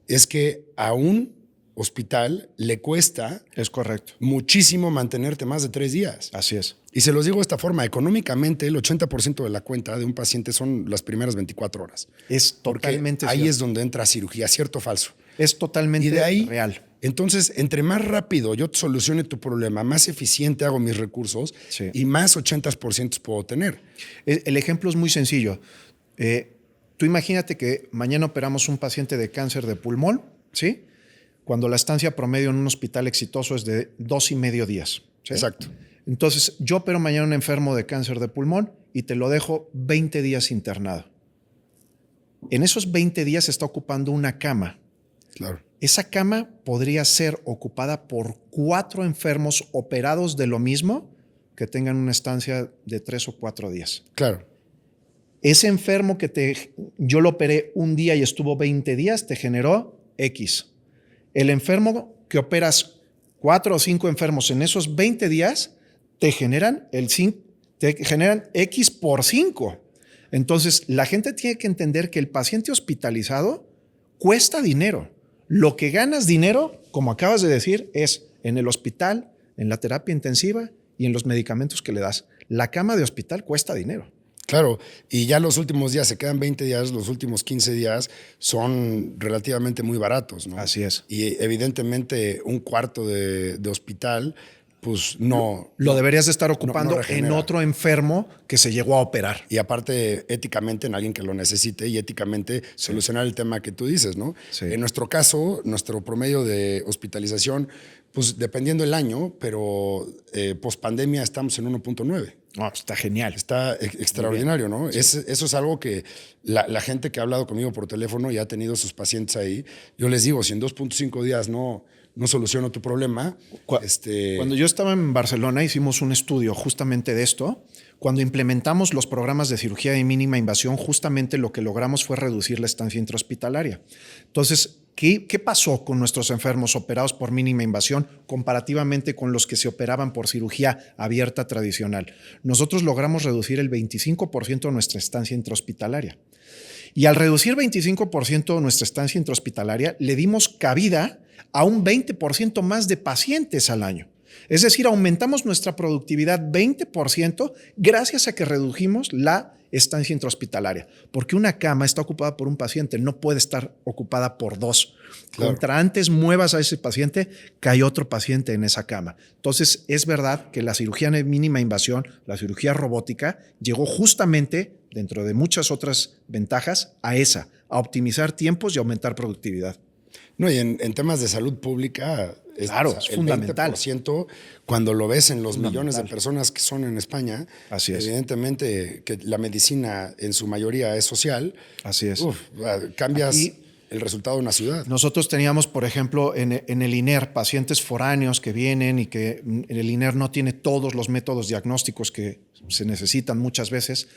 es que a un hospital le cuesta Es correcto. muchísimo mantenerte más de 3 días. Así es. Y se los digo de esta forma, económicamente el 80% de la cuenta de un paciente son las primeras 24 horas. Es totalmente Porque ahí cierto. es donde entra cirugía, ¿cierto o falso? Es totalmente Y de ahí, real. entonces, entre más rápido yo te solucione tu problema, más eficiente hago mis recursos Sí. y más 80% puedo tener. El ejemplo es muy sencillo. Tú imagínate que mañana operamos un paciente de cáncer de pulmón, ¿sí? Cuando la estancia promedio en un hospital exitoso es de 2.5 días. ¿Sí? Exacto. Entonces, yo opero mañana un enfermo de cáncer de pulmón y te lo dejo 20 días internado. En esos 20 días se está ocupando una cama. Claro. Esa cama podría ser ocupada por 4 enfermos operados de lo mismo que tengan una estancia de 3 o 4 días. Claro. Ese enfermo que yo lo operé un día y estuvo 20 días, te generó X. El enfermo que operas 4 o 5 enfermos en esos 20 días, te generan X por 5. Entonces, la gente tiene que entender que el paciente hospitalizado cuesta dinero. Lo que ganas dinero, como acabas de decir, es en el hospital, en la terapia intensiva y en los medicamentos que le das. La cama de hospital cuesta dinero. Claro, y ya los últimos días, se quedan 20 días, los últimos 15 días son relativamente muy baratos, ¿no? Así es. Y evidentemente un cuarto de hospital, pues no. Lo deberías de estar ocupando no en regenera. otro enfermo que se llegó a operar. Y aparte, éticamente en alguien que lo necesite y éticamente solucionar el tema que tú dices, ¿no? Sí. En nuestro caso, nuestro promedio de hospitalización, pues dependiendo del año, pero post-pandemia estamos en 1.9. No, está genial. Está extraordinario, ¿no? Sí. Eso es algo que la gente que ha hablado conmigo por teléfono y ha tenido sus pacientes ahí, yo les digo, si en 2.5 días no soluciono tu problema. Cuando yo estaba en Barcelona hicimos un estudio justamente de esto. Cuando implementamos los programas de cirugía de mínima invasión, justamente lo que logramos fue reducir la estancia intrahospitalaria. Entonces, ¿qué pasó con nuestros enfermos operados por mínima invasión comparativamente con los que se operaban por cirugía abierta tradicional? Nosotros logramos reducir el 25% de nuestra estancia intrahospitalaria. Y al reducir 25% de nuestra estancia intrahospitalaria, le dimos cabida a un 20% más de pacientes al año. Es decir, aumentamos nuestra productividad 20% gracias a que redujimos la estancia intrahospitalaria. Porque una cama está ocupada por un paciente, no puede estar ocupada por 2. Claro. Contra antes muevas a ese paciente, cae otro paciente en esa cama. Entonces, es verdad que la cirugía de mínima invasión, la cirugía robótica, llegó justamente, dentro de muchas otras ventajas, a optimizar tiempos y aumentar productividad. No, y en temas de salud pública, claro, es fundamental. 20%, cuando lo ves en los millones de personas que son en España, así es. Evidentemente que la medicina en su mayoría es social. Así es. Cambias el resultado de una ciudad. Nosotros teníamos, por ejemplo, en el INER, pacientes foráneos que vienen y que el INER no tiene todos los métodos diagnósticos que se necesitan muchas veces.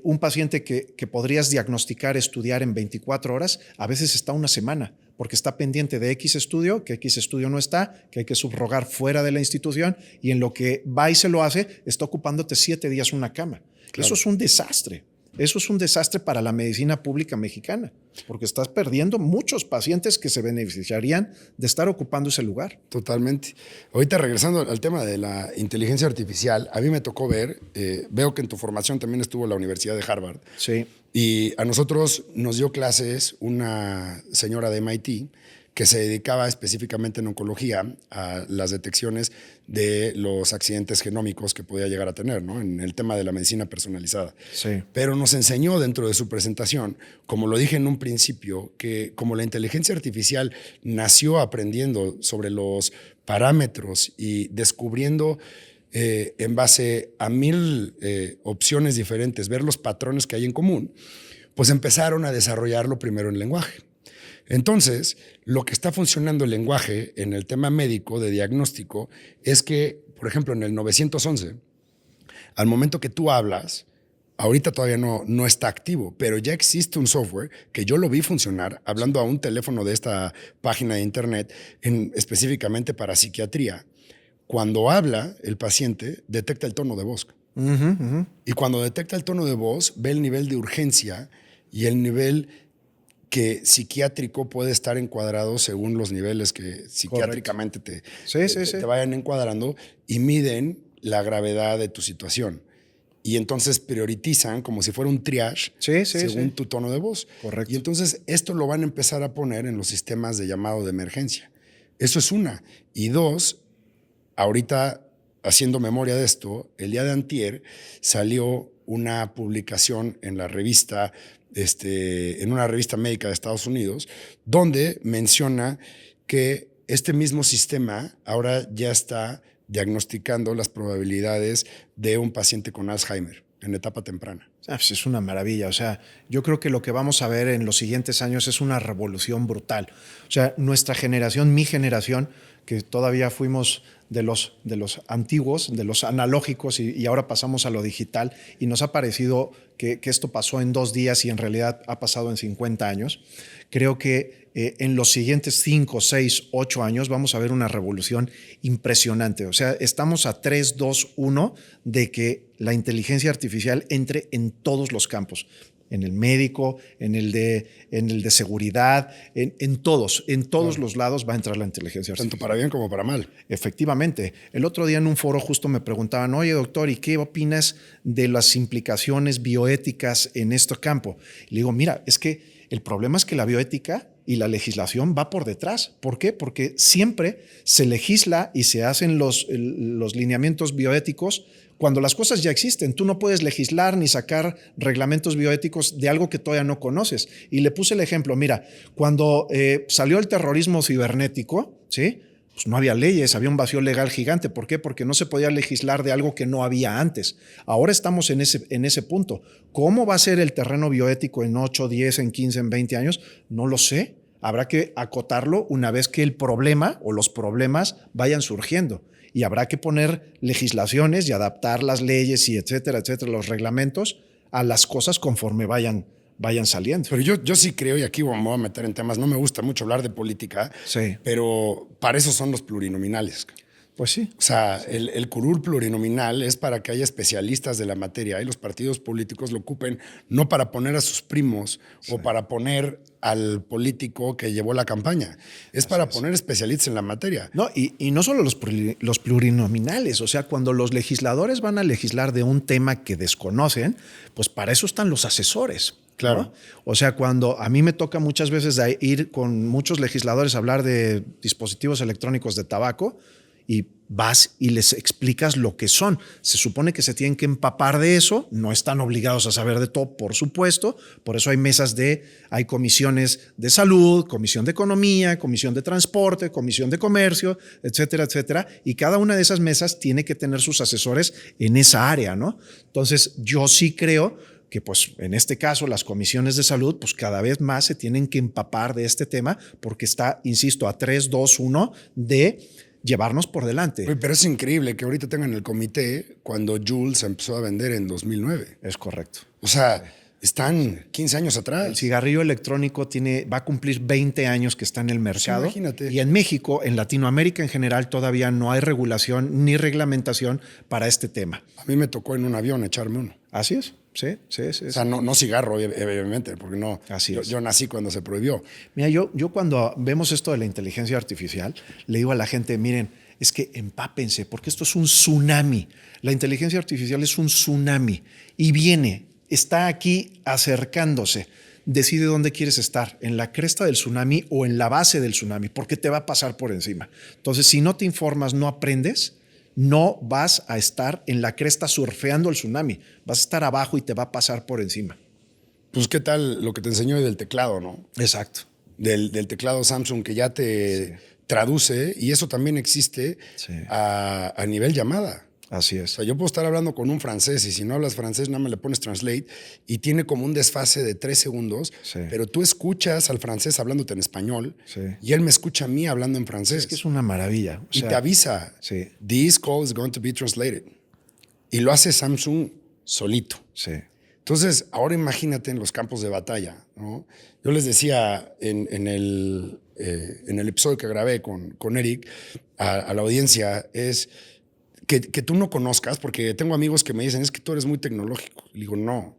Un paciente que podrías diagnosticar, estudiar en 24 horas, a veces está una semana, porque está pendiente de X estudio, que X estudio no está, que hay que subrogar fuera de la institución, y en lo que va y se lo hace, está ocupándote 7 días una cama. Claro. Eso es un desastre. Eso es un desastre para la medicina pública mexicana, porque estás perdiendo muchos pacientes que se beneficiarían de estar ocupando ese lugar. Totalmente. Ahorita regresando al tema de la inteligencia artificial, a mí me tocó ver, veo que en tu formación también estuvo la Universidad de Harvard. Sí. Y a nosotros nos dio clases una señora de MIT que se dedicaba específicamente en oncología a las detecciones de los accidentes genómicos que podía llegar a tener, ¿no? En el tema de la medicina personalizada. Sí. Pero nos enseñó dentro de su presentación, como lo dije en un principio, que como la inteligencia artificial nació aprendiendo sobre los parámetros y descubriendo en base a 1000 opciones diferentes, ver los patrones que hay en común, pues empezaron a desarrollarlo primero en lenguaje. Entonces, lo que está funcionando el lenguaje en el tema médico de diagnóstico es que, por ejemplo, en el 911, al momento que tú hablas, ahorita todavía no está activo, pero ya existe un software que yo lo vi funcionar hablando a un teléfono de esta página de internet específicamente para psiquiatría. Cuando habla, el paciente detecta el tono de voz. Y cuando detecta el tono de voz, ve el nivel de urgencia y el nivel que psiquiátrico puede estar encuadrado según los niveles que psiquiátricamente te vayan encuadrando y miden la gravedad de tu situación. Y entonces priorizan como si fuera un triage según tu tono de voz. Correcto. Y entonces esto lo van a empezar a poner en los sistemas de llamado de emergencia. Eso es una. Y dos, ahorita haciendo memoria de esto, el día de antier salió una publicación en la revista, en una revista médica de Estados Unidos, donde menciona que este mismo sistema ahora ya está diagnosticando las probabilidades de un paciente con Alzheimer en etapa temprana. Pues es una maravilla. O sea, yo creo que lo que vamos a ver en los siguientes años es una revolución brutal. O sea, nuestra generación, mi generación, que todavía fuimos de los antiguos, de los analógicos y ahora pasamos a lo digital y nos ha parecido que esto pasó en 2 días y en realidad ha pasado en 50 años. Creo que en los siguientes 5, 6, 8 años vamos a ver una revolución impresionante. O sea, estamos a 3, 2, 1 de que la inteligencia artificial entre en todos los campos. En el médico, en el de seguridad, en todos los lados va a entrar la inteligencia artificial. Tanto para bien como para mal. Efectivamente. El otro día en un foro justo me preguntaban, oye doctor, ¿y qué opinas de las implicaciones bioéticas en este campo? Y le digo, mira, es que el problema es que la bioética y la legislación va por detrás. ¿Por qué? Porque siempre se legisla y se hacen los lineamientos bioéticos cuando las cosas ya existen. Tú no puedes legislar ni sacar reglamentos bioéticos de algo que todavía no conoces. Y le puse el ejemplo, mira, cuando salió el terrorismo cibernético, ¿sí? Pues no había leyes, había un vacío legal gigante. ¿Por qué? Porque no se podía legislar de algo que no había antes. Ahora estamos en ese punto. ¿Cómo va a ser el terreno bioético en 8, 10, en 15, en 20 años? No lo sé. Habrá que acotarlo una vez que el problema o los problemas vayan surgiendo. Y habrá que poner legislaciones y adaptar las leyes y etcétera, los reglamentos a las cosas conforme vayan saliendo. Pero yo sí creo, y aquí me voy a meter en temas, no me gusta mucho hablar de política, sí, pero para eso son los plurinominales. Pues sí. O sea, el curul plurinominal es para que haya especialistas de la materia y los partidos políticos lo ocupen no para poner a sus primos o para poner al político que llevó la campaña. Es para poner especialistas en la materia. No, y no solo los plurinominales. O sea, cuando los legisladores van a legislar de un tema que desconocen, pues para eso están los asesores. Claro. ¿No? O sea, cuando a mí me toca muchas veces ir con muchos legisladores a hablar de dispositivos electrónicos de tabaco, y vas y les explicas lo que son. Se supone que se tienen que empapar de eso, no están obligados a saber de todo, por supuesto. Por eso hay comisiones de salud, comisión de economía, comisión de transporte, comisión de comercio, etcétera, etcétera. Y cada una de esas mesas tiene que tener sus asesores en esa área, ¿no? Entonces, yo sí creo que pues en este caso las comisiones de salud pues cada vez más se tienen que empapar de este tema porque está, insisto, a 3, 2, 1 de llevarnos por delante. Pero es increíble que ahorita tengan el comité cuando Juul se empezó a vender en 2009. Es correcto. O sea, están 15 años atrás. El cigarrillo electrónico va a cumplir 20 años que está en el mercado. Sí, imagínate. Y en México, en Latinoamérica en general, todavía no hay regulación ni reglamentación para este tema. A mí me tocó en un avión echarme uno. Así es. Sí. O sea, no cigarro, obviamente, porque no. Así es. Yo nací cuando se prohibió. Mira, yo cuando vemos esto de la inteligencia artificial, le digo a la gente, miren, es que empápense, porque esto es un tsunami. La inteligencia artificial es un tsunami y está aquí acercándose. Decide dónde quieres estar, en la cresta del tsunami o en la base del tsunami, porque te va a pasar por encima. Entonces, si no te informas, no aprendes, no vas a estar en la cresta surfeando el tsunami. Vas a estar abajo y te va a pasar por encima. Pues, ¿qué tal lo que te enseñó del teclado, no? Exacto. Del teclado Samsung que ya te traduce, y eso también existe a nivel llamada. Así O es. sea, yo puedo estar hablando con un francés y si no hablas francés, nada más le pones translate y tiene como un desfase de 3 segundos, Sí. pero tú escuchas al francés hablándote en español Sí. y él me escucha a mí hablando en francés. Es que es una maravilla. O Y sea, te avisa, Sí, this call is going to be translated. Y lo hace Samsung solito. sí. Entonces, ahora imagínate en los campos de batalla, ¿no? Yo les decía en el episodio que grabé con Eric a la audiencia, es que tú no conozcas, porque tengo amigos que me dicen, es que tú eres muy tecnológico. Y digo, no. O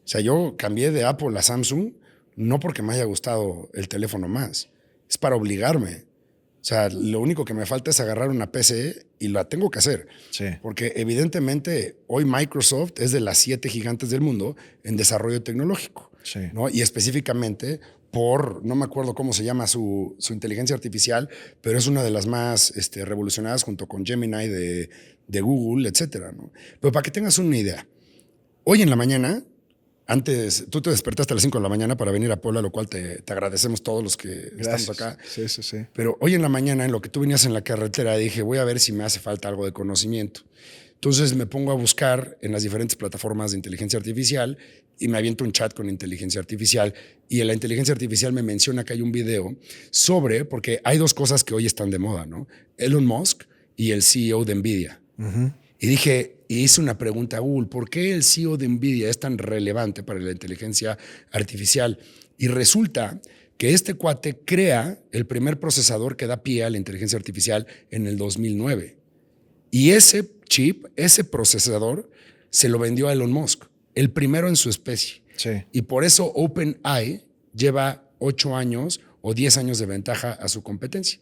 sea, yo cambié de Apple a Samsung no porque me haya gustado el teléfono más, es para obligarme. O sea, lo único que me falta es agarrar una PC y la tengo que hacer. Sí. Porque evidentemente hoy Microsoft es de las 7 gigantes del mundo en desarrollo tecnológico. Sí. ¿No? Y específicamente por, no me acuerdo cómo se llama su inteligencia artificial, pero es una de las más revolucionadas junto con Gemini de Google, etcétera, ¿no? Pero para que tengas una idea, hoy en la mañana, antes, tú te despertaste a las 5 de la mañana para venir a Puebla, lo cual te agradecemos todos los que Gracias. estamos acá. Sí, sí, sí. Pero hoy en la mañana, en lo que tú venías en la carretera, dije, voy a ver si me hace falta algo de conocimiento. Entonces me pongo a buscar en las diferentes plataformas de inteligencia artificial y me aviento un chat con inteligencia artificial. Y en la inteligencia artificial me menciona que hay un video sobre, porque hay dos cosas que hoy están de moda, ¿no? Elon Musk y el CEO de NVIDIA. Ujú. Y dije, y hice una pregunta a Google, ¿por qué el CEO de NVIDIA es tan relevante para la inteligencia artificial? Y resulta que este cuate crea el primer procesador que da pie a la inteligencia artificial en el 2009. Y ese chip, ese procesador, se lo vendió a Elon Musk, el primero en su especie. Sí. Y por eso OpenAI lleva 8 años o 10 años de ventaja a su competencia.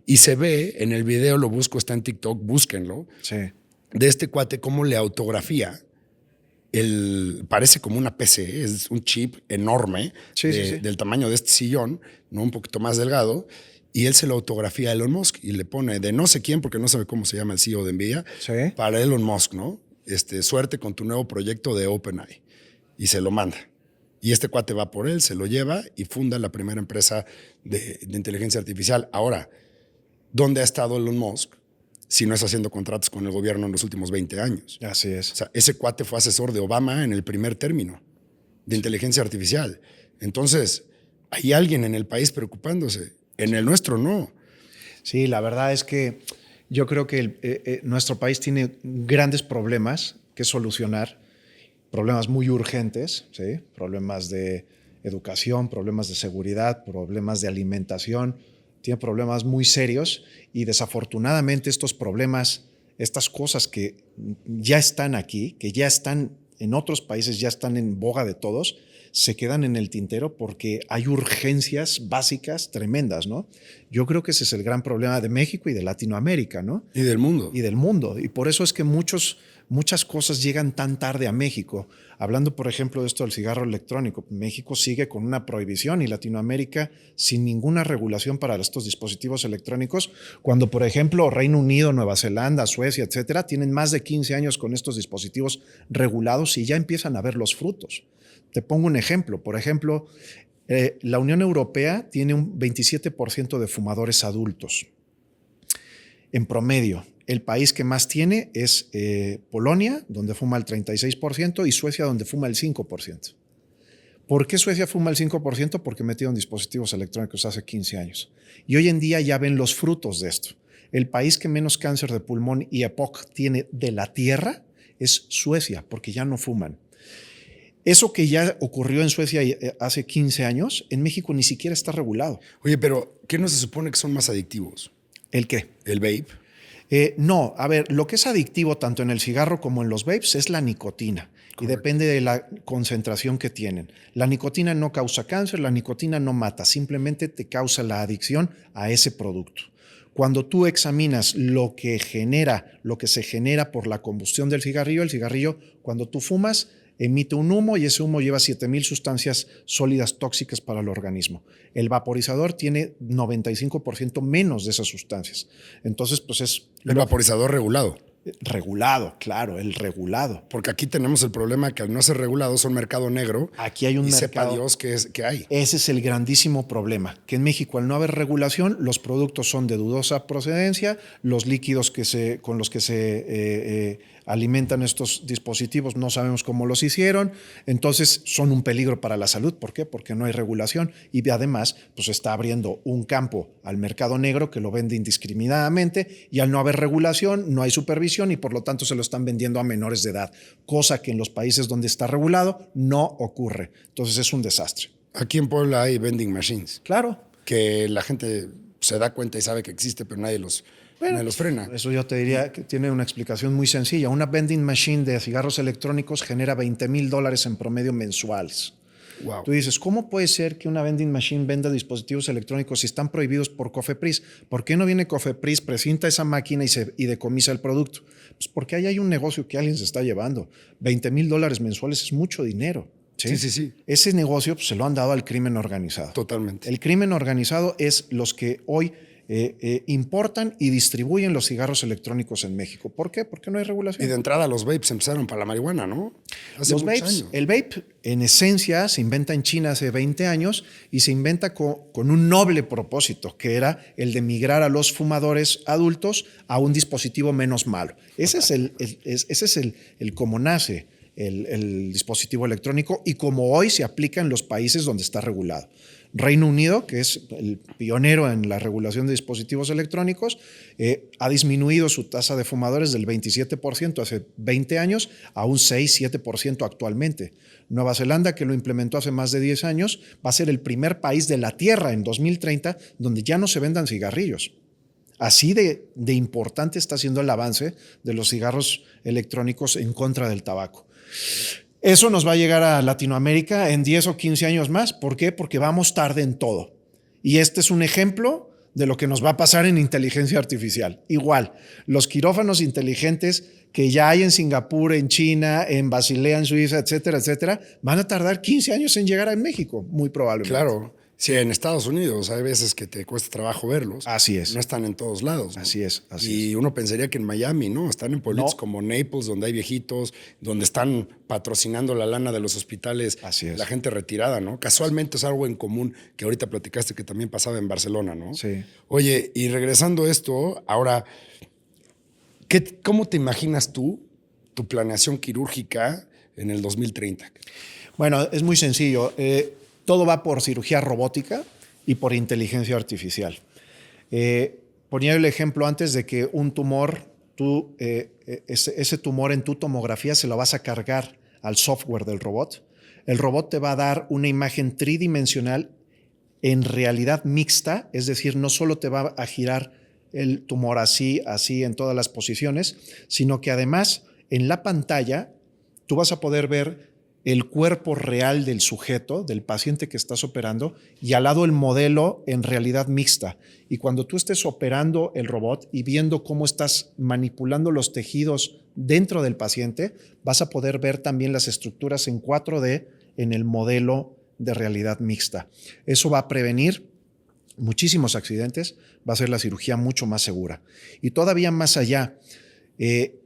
Y se ve en el video, lo busco, está en TikTok, búsquenlo, Sí. de este cuate cómo le autografía. Parece como una PC, es un chip enorme Sí, sí, sí. del tamaño de este sillón, ¿no? Un poquito más delgado, y él se lo autografía a Elon Musk y le pone de no sé quién, porque no sabe cómo se llama el CEO de NVIDIA, Sí. para Elon Musk, ¿no? Suerte con tu nuevo proyecto de OpenAI. Y se lo manda. Y este cuate va por él, se lo lleva y funda la primera empresa de inteligencia artificial. Ahora, ¿dónde ha estado Elon Musk si no es haciendo contratos con el gobierno en los últimos 20 años? Así es. O sea, ese cuate fue asesor de Obama en el primer término de inteligencia artificial. Entonces, hay alguien en el país preocupándose. En el nuestro no. Sí, la verdad es que yo creo que nuestro país tiene grandes problemas que solucionar, problemas muy urgentes, ¿sí? Problemas de educación, problemas de seguridad, problemas de alimentación, tiene problemas muy serios y desafortunadamente estos problemas, estas cosas que ya están aquí, que ya están en otros países, ya están en boga de todos, se quedan en el tintero porque hay urgencias básicas tremendas, ¿no? Yo creo que ese es el gran problema de México y de Latinoamérica, ¿no? Y del mundo. Y del mundo. Y por eso es que muchas cosas llegan tan tarde a México. Hablando, por ejemplo, de esto del cigarro electrónico, México sigue con una prohibición y Latinoamérica sin ninguna regulación para estos dispositivos electrónicos, cuando, por ejemplo, Reino Unido, Nueva Zelanda, Suecia, etcétera, tienen más de 15 años con estos dispositivos regulados y ya empiezan a ver los frutos. Te pongo un ejemplo. Por ejemplo, la Unión Europea tiene un 27% de fumadores adultos. En promedio, el país que más tiene es Polonia, donde fuma el 36%, y Suecia, donde fuma el 5%. ¿Por qué Suecia fuma el 5%? Porque metieron dispositivos electrónicos hace 15 años. Y hoy en día ya ven los frutos de esto. El país que menos cáncer de pulmón y EPOC tiene de la tierra es Suecia, porque ya no fuman. Eso que ya ocurrió en Suecia hace 15 años, en México ni siquiera está regulado. Oye, pero ¿qué no se supone que son más adictivos? ¿El qué? ¿El vape? No, a ver, lo que es adictivo tanto en el cigarro como en los vapes es la nicotina. Correcto. Y depende de la concentración que tienen. La nicotina no causa cáncer, la nicotina no mata, simplemente te causa la adicción a ese producto. Cuando tú examinas lo que se genera por la combustión del cigarrillo, el cigarrillo, cuando tú fumas, emite un humo y ese humo lleva 7,000 sustancias sólidas tóxicas para el organismo. El vaporizador tiene 95% menos de esas sustancias. Entonces, pues es... El vaporizador regulado. Regulado, claro, el regulado. Porque aquí tenemos el problema que al no ser regulado son mercado negro. Aquí hay un y mercado. Sepa Dios que hay. Ese es el grandísimo problema, que en México al no haber regulación, los productos son de dudosa procedencia, los líquidos con los que se alimentan estos dispositivos no sabemos cómo los hicieron, entonces son un peligro para la salud. ¿Por qué? Porque no hay regulación y además pues está abriendo un campo al mercado negro que lo vende indiscriminadamente y al no haber regulación no hay supervisión y por lo tanto se lo están vendiendo a menores de edad, cosa que en los países donde está regulado no ocurre. Entonces es un desastre. Aquí en Puebla hay vending machines. Claro. Que la gente se da cuenta y sabe que existe, pero nadie los frena. Eso yo te diría que tiene una explicación muy sencilla. Una vending machine de cigarros electrónicos genera $20,000 en promedio mensuales. Wow. Tú dices, ¿cómo puede ser que una vending machine venda dispositivos electrónicos si están prohibidos por Cofepris? ¿Por qué no viene Cofepris, precinta esa máquina y decomisa el producto? Pues porque ahí hay un negocio que alguien se está llevando. $20,000 mensuales es mucho dinero. Sí. Ese negocio pues, se lo han dado al crimen organizado. Totalmente. El crimen organizado es los que hoy importan y distribuyen los cigarros electrónicos en México. ¿Por qué? Porque no hay regulación. Y de entrada los vapes empezaron para la marihuana, ¿no? Hace los muchos vapes, años. el vape en esencia se inventa en China hace 20 años y se inventa con un noble propósito, que era el de migrar a los fumadores adultos a un dispositivo menos malo. Ese es el cómo nace el dispositivo electrónico y como hoy se aplica en los países donde está regulado. Reino Unido, que es el pionero en la regulación de dispositivos electrónicos, ha disminuido su tasa de fumadores del 27% hace 20 años a un 6-7% actualmente. Nueva Zelanda, que lo implementó hace más de 10 años, va a ser el primer país de la Tierra en 2030 donde ya no se vendan cigarrillos. Así de importante está siendo el avance de los cigarros electrónicos en contra del tabaco. Eso nos va a llegar a Latinoamérica en 10 o 15 años más. ¿Por qué? Porque vamos tarde en todo. Y este es un ejemplo de lo que nos va a pasar en inteligencia artificial. Igual, los quirófanos inteligentes que ya hay en Singapur, en China, en Basilea, en Suiza, etcétera, van a tardar 15 años en llegar a México, muy probablemente. Claro. Sí, en Estados Unidos hay veces que te cuesta trabajo verlos. Así es. No están en todos lados, ¿no? Así es. Y uno pensaría que en Miami, ¿no? Están en pueblitos como Naples, donde hay viejitos, donde están patrocinando la lana de los hospitales. Así es. La gente retirada, ¿no? Casualmente es algo en común que ahorita platicaste que también pasaba en Barcelona, ¿no? Sí. Oye, y regresando a esto, ahora, ¿cómo te imaginas tú tu planeación quirúrgica en el 2030? Bueno, es muy sencillo. Todo va por cirugía robótica y por inteligencia artificial. Ponía el ejemplo antes de que un tumor, ese tumor en tu tomografía se lo vas a cargar al software del robot. El robot te va a dar una imagen tridimensional en realidad mixta, es decir, no solo te va a girar el tumor así en todas las posiciones, sino que además en la pantalla tú vas a poder ver el cuerpo real del sujeto, del paciente que estás operando, y al lado el modelo en realidad mixta. Y cuando tú estés operando el robot y viendo cómo estás manipulando los tejidos dentro del paciente, vas a poder ver también las estructuras en 4D en el modelo de realidad mixta. Eso va a prevenir muchísimos accidentes, va a hacer la cirugía mucho más segura. Y todavía más allá,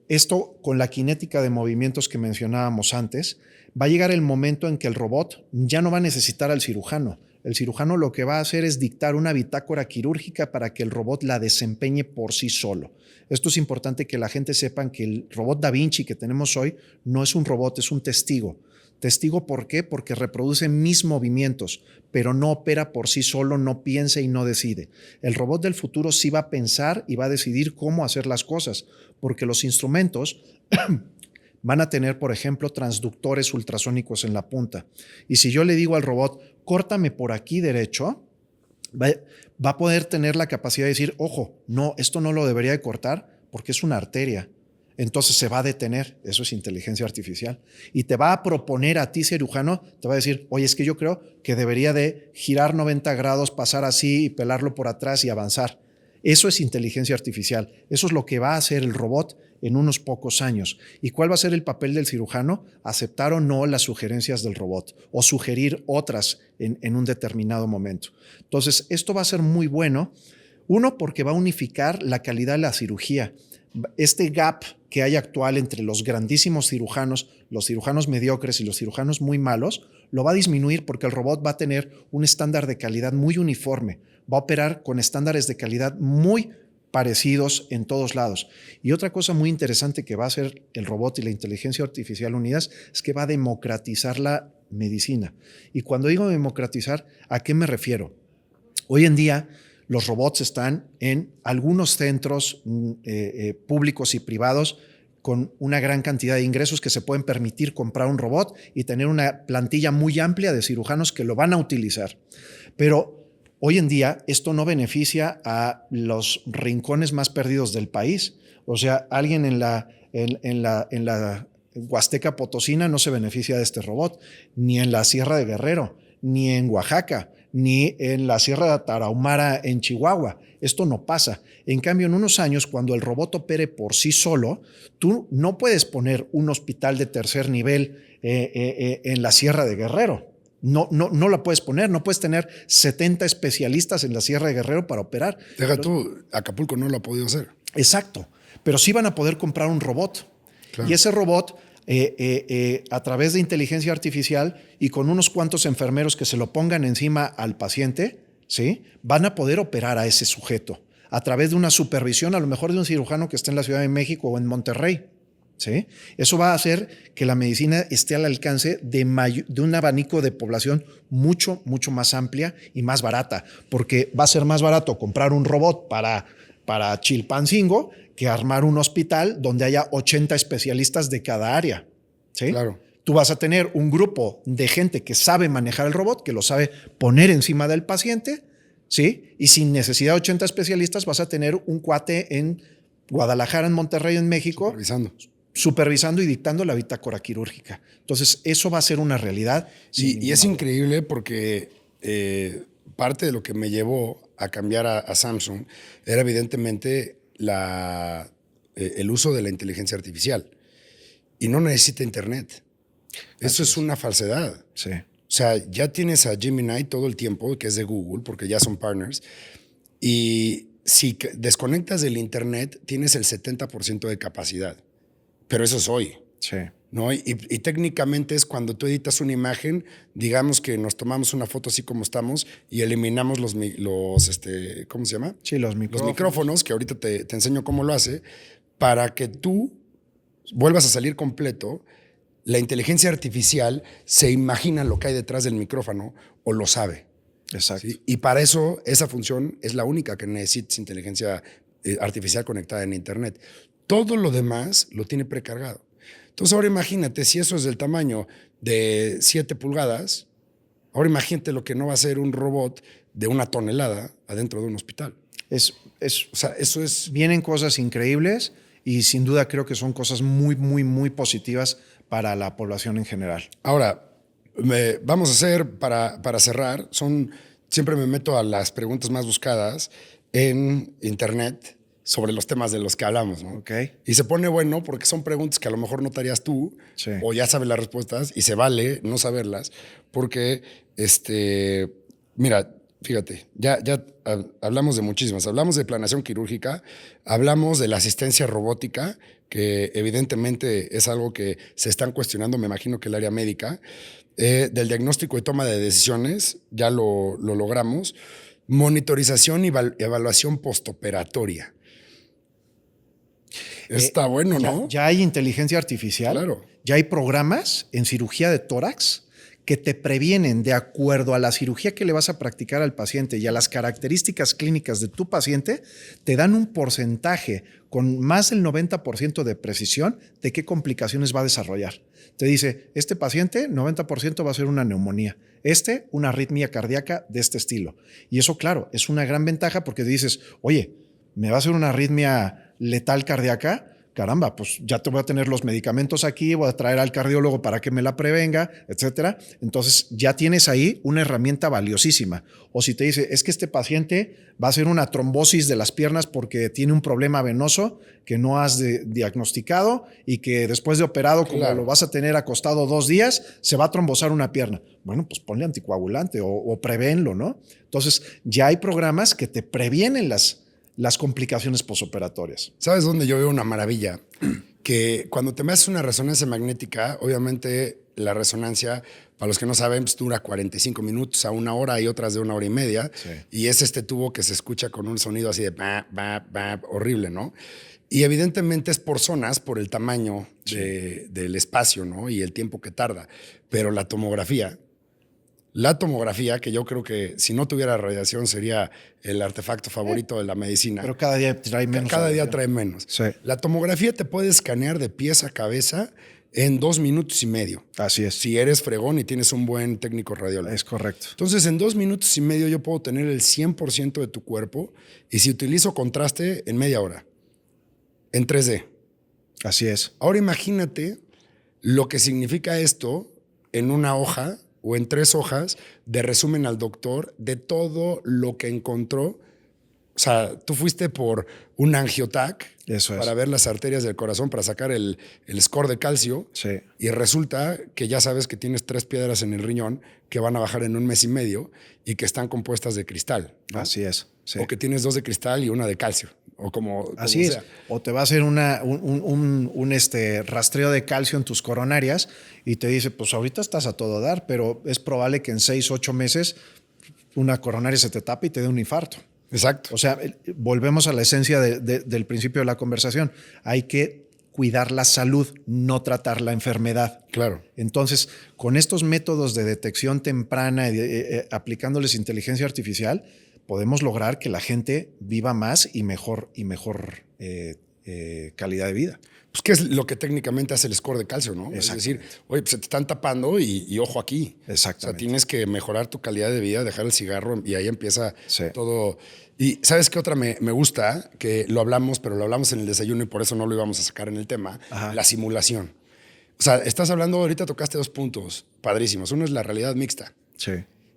esto con la cinética de movimientos que mencionábamos antes, va a llegar el momento en que el robot ya no va a necesitar al cirujano. El cirujano lo que va a hacer es dictar una bitácora quirúrgica para que el robot la desempeñe por sí solo. Esto es importante que la gente sepa que el robot Da Vinci que tenemos hoy no es un robot, es un testigo. ¿Testigo por qué? Porque reproduce mis movimientos, pero no opera por sí solo, no piensa y no decide. El robot del futuro sí va a pensar y va a decidir cómo hacer las cosas, porque los instrumentos van a tener, por ejemplo, transductores ultrasónicos en la punta. Y si yo le digo al robot, córtame por aquí derecho, va a poder tener la capacidad de decir, ojo, no, esto no lo debería de cortar porque es una arteria. Entonces se va a detener. Eso es inteligencia artificial. Y te va a proponer a ti, cirujano, te va a decir, oye, es que yo creo que debería de girar 90 grados, pasar así y pelarlo por atrás y avanzar. Eso es inteligencia artificial. Eso es lo que va a hacer el robot en unos pocos años. ¿Y cuál va a ser el papel del cirujano? Aceptar o no las sugerencias del robot o sugerir otras en un determinado momento. Entonces, esto va a ser muy bueno. Uno, porque va a unificar la calidad de la cirugía. este gap que hay actual entre los grandísimos cirujanos, los cirujanos mediocres y los cirujanos muy malos, lo va a disminuir porque el robot va a tener un estándar de calidad muy uniforme, va a operar con estándares de calidad muy parecidos en todos lados. Y otra cosa muy interesante que va a hacer el robot y la inteligencia artificial unidas es que va a democratizar la medicina. Y cuando digo democratizar, ¿a qué me refiero? Hoy en día los robots están en algunos centros públicos y privados con una gran cantidad de ingresos que se pueden permitir comprar un robot y tener una plantilla muy amplia de cirujanos que lo van a utilizar. Pero hoy en día esto no beneficia a los rincones más perdidos del país. O sea, alguien en la Huasteca Potosina no se beneficia de este robot, ni en la Sierra de Guerrero, ni en Oaxaca, ni en la Sierra de Tarahumara en Chihuahua. Esto no pasa. En cambio, en unos años, cuando el robot opere por sí solo, tú no puedes poner un hospital de tercer nivel en la Sierra de Guerrero. No la puedes poner. No puedes tener 70 especialistas en la Sierra de Guerrero para operar. Acapulco no lo ha podido hacer. Exacto. Pero sí van a poder comprar un robot. Claro. Y ese robot, a través de inteligencia artificial y con unos cuantos enfermeros que se lo pongan encima al paciente, ¿sí?, van a poder operar a ese sujeto a través de una supervisión, a lo mejor de un cirujano que está en la Ciudad de México o en Monterrey. ¿Sí? Eso va a hacer que la medicina esté al alcance de un abanico de población mucho, mucho más amplia y más barata, porque va a ser más barato comprar un robot para Chilpancingo que armar un hospital donde haya 80 especialistas de cada área. ¿Sí? Claro. Tú vas a tener un grupo de gente que sabe manejar el robot, que lo sabe poner encima del paciente, ¿sí? Y sin necesidad de 80 especialistas vas a tener un cuate en Guadalajara, en Monterrey, en México, supervisando y dictando la bitácora quirúrgica. Entonces, eso va a ser una realidad. Y es increíble porque parte de lo que me llevó a cambiar a Samsung era evidentemente el uso de la inteligencia artificial. Y no necesita internet. Eso es una falsedad. Sí. O sea, ya tienes a Gemini todo el tiempo, que es de Google, porque ya son partners. Y si desconectas del internet, tienes el 70% de capacidad. Pero eso es hoy. Sí. ¿No? Y técnicamente es cuando tú editas una imagen, digamos que nos tomamos una foto así como estamos y eliminamos los ¿cómo se llama? Sí, los micrófonos. Los micrófonos, que ahorita te enseño cómo lo hace, para que tú vuelvas a salir completo. La inteligencia artificial se imagina lo que hay detrás del micrófono o lo sabe. Exacto. ¿Sí? Y para eso, esa función es la única que necesitas inteligencia artificial conectada en internet. Todo lo demás lo tiene precargado. Entonces ahora imagínate, si eso es del tamaño de 7 pulgadas, ahora imagínate lo que no va a ser un robot de 1 tonelada adentro de un hospital. O sea, eso es... Vienen cosas increíbles y sin duda creo que son cosas muy, muy, muy positivas para la población en general. Ahora, vamos a hacer, para cerrar, siempre me meto a las preguntas más buscadas en internet sobre los temas de los que hablamos, ¿no? Okay. Y se pone bueno porque son preguntas que a lo mejor no te harías tú, sí, o ya sabes las respuestas y se vale no saberlas porque, mira, fíjate, ya hablamos de muchísimas. Hablamos de planeación quirúrgica, hablamos de la asistencia robótica, que evidentemente es algo que se están cuestionando, me imagino que el área médica, del diagnóstico y toma de decisiones, ya lo logramos, monitorización y evaluación postoperatoria. Está bueno, ¿no? Ya hay inteligencia artificial, claro. Ya hay programas en cirugía de tórax que te previenen de acuerdo a la cirugía que le vas a practicar al paciente y a las características clínicas de tu paciente, te dan un porcentaje con más del 90% de precisión de qué complicaciones va a desarrollar. Te dice, este paciente 90% va a ser una neumonía, una arritmia cardíaca de este estilo. Y eso, claro, es una gran ventaja porque dices, oye, me va a hacer una arritmia letal cardíaca, caramba, pues ya te voy a tener los medicamentos aquí, voy a traer al cardiólogo para que me la prevenga, etcétera. Entonces ya tienes ahí una herramienta valiosísima. O si te dice, es que este paciente va a hacer una trombosis de las piernas porque tiene un problema venoso que no has diagnosticado y que después de operado, como lo vas a tener acostado 2 días, se va a trombosar una pierna. Bueno, pues ponle anticoagulante o prevénlo, ¿no? Entonces ya hay programas que te previenen las las complicaciones posoperatorias. ¿Sabes dónde yo veo una maravilla? Que cuando te haces una resonancia magnética, obviamente la resonancia, para los que no saben, pues dura 45 minutos a 1 hora y otras de 1 hora y media. Sí. Y es este tubo que se escucha con un sonido así de horrible, ¿no? Y evidentemente es por zonas, por el tamaño del espacio, ¿no? Y el tiempo que tarda. Pero la tomografía, que yo creo que si no tuviera radiación sería el artefacto favorito de la medicina. Pero cada día trae menos. Cada día trae menos. Sí. La tomografía te puede escanear de pies a cabeza en 2 minutos y medio. Así es. Si eres fregón y tienes un buen técnico radiólogo. Es correcto. Entonces, en 2 minutos y medio yo puedo tener el 100% de tu cuerpo y si utilizo contraste, en media hora. En 3D. Así es. Ahora imagínate lo que significa esto en una hoja o en 3 hojas de resumen al doctor de todo lo que encontró. O sea, tú fuiste por un angiotac para ver las arterias del corazón, para sacar el score de calcio. Sí. Y resulta que ya sabes que tienes 3 piedras en el riñón que van a bajar en 1 mes y medio y que están compuestas de cristal, ¿no? Así es. Sí. O que tienes 2 de cristal y 1 de calcio. O como Así es. sea. O te va a hacer un rastreo de calcio en tus coronarias y te dice, pues ahorita estás a todo dar, pero es probable que en 6, 8 meses una coronaria se te tape y te dé un infarto. Exacto. O sea, volvemos a la esencia del principio de la conversación. Hay que cuidar la salud, no tratar la enfermedad. Claro. Entonces, con estos métodos de detección temprana, aplicándoles inteligencia artificial, podemos lograr que la gente viva más y mejor calidad de vida. Pues qué es lo que técnicamente hace el score de calcio, ¿no? Es decir, oye, pues se te están tapando y ojo aquí. Exactamente. O sea, tienes que mejorar tu calidad de vida, dejar el cigarro y ahí empieza Sí. todo. Y ¿sabes qué otra me gusta? Que lo hablamos, pero lo hablamos en el desayuno y por eso no lo íbamos a sacar en el tema. Ajá. La simulación. O sea, estás hablando, ahorita tocaste 2 puntos padrísimos. Uno es la realidad mixta. Sí.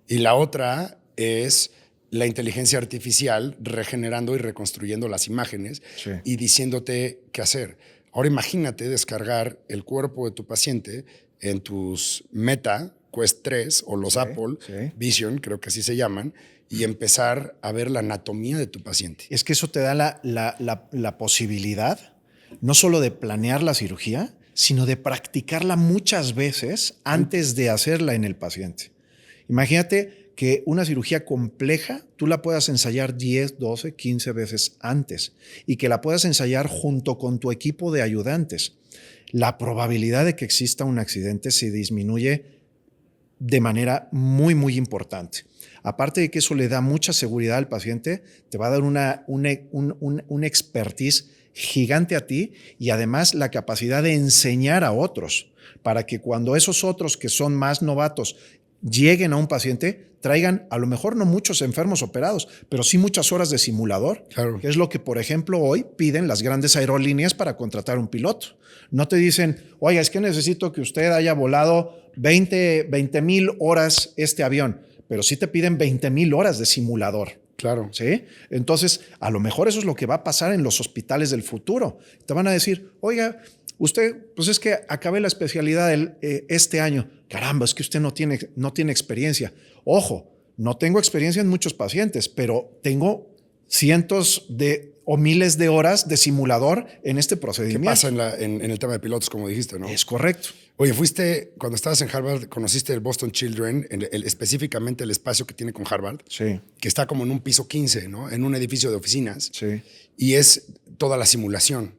Y la otra es la inteligencia artificial regenerando y reconstruyendo las imágenes y diciéndote qué hacer. Ahora imagínate descargar el cuerpo de tu paciente en tus Meta, Quest 3 o los Apple Vision, creo que así se llaman, y empezar a ver la anatomía de tu paciente. Es que eso te da la posibilidad no solo de planear la cirugía, sino de practicarla muchas veces antes de hacerla en el paciente. Imagínate que una cirugía compleja tú la puedas ensayar 10, 12, 15 veces antes y que la puedas ensayar junto con tu equipo de ayudantes. La probabilidad de que exista un accidente se disminuye de manera muy, muy importante. Aparte de que eso le da mucha seguridad al paciente, te va a dar una expertise gigante a ti y además la capacidad de enseñar a otros para que cuando esos otros que son más novatos lleguen a un paciente, traigan a lo mejor no muchos enfermos operados, pero sí muchas horas de simulador, Claro. que es lo que, por ejemplo, hoy piden las grandes aerolíneas para contratar un piloto. No te dicen, oiga, es que necesito que usted haya volado 20,000 horas este avión, pero sí te piden 20,000 horas de simulador. Claro. ¿Sí? Entonces, a lo mejor eso es lo que va a pasar en los hospitales del futuro. Te van a decir, oiga, usted, pues es que acabé la especialidad este año. Caramba, es que usted no tiene experiencia. Ojo, no tengo experiencia en muchos pacientes, pero tengo cientos o miles de horas de simulador en este ¿Qué procedimiento. pasa en el tema de pilotos, como dijiste, no? Es correcto. Oye, cuando estabas en Harvard, conociste el Boston Children, específicamente el espacio que tiene con Harvard, Sí. que está como en un piso 15, ¿no? En un edificio de oficinas. Sí. Y es toda la simulación.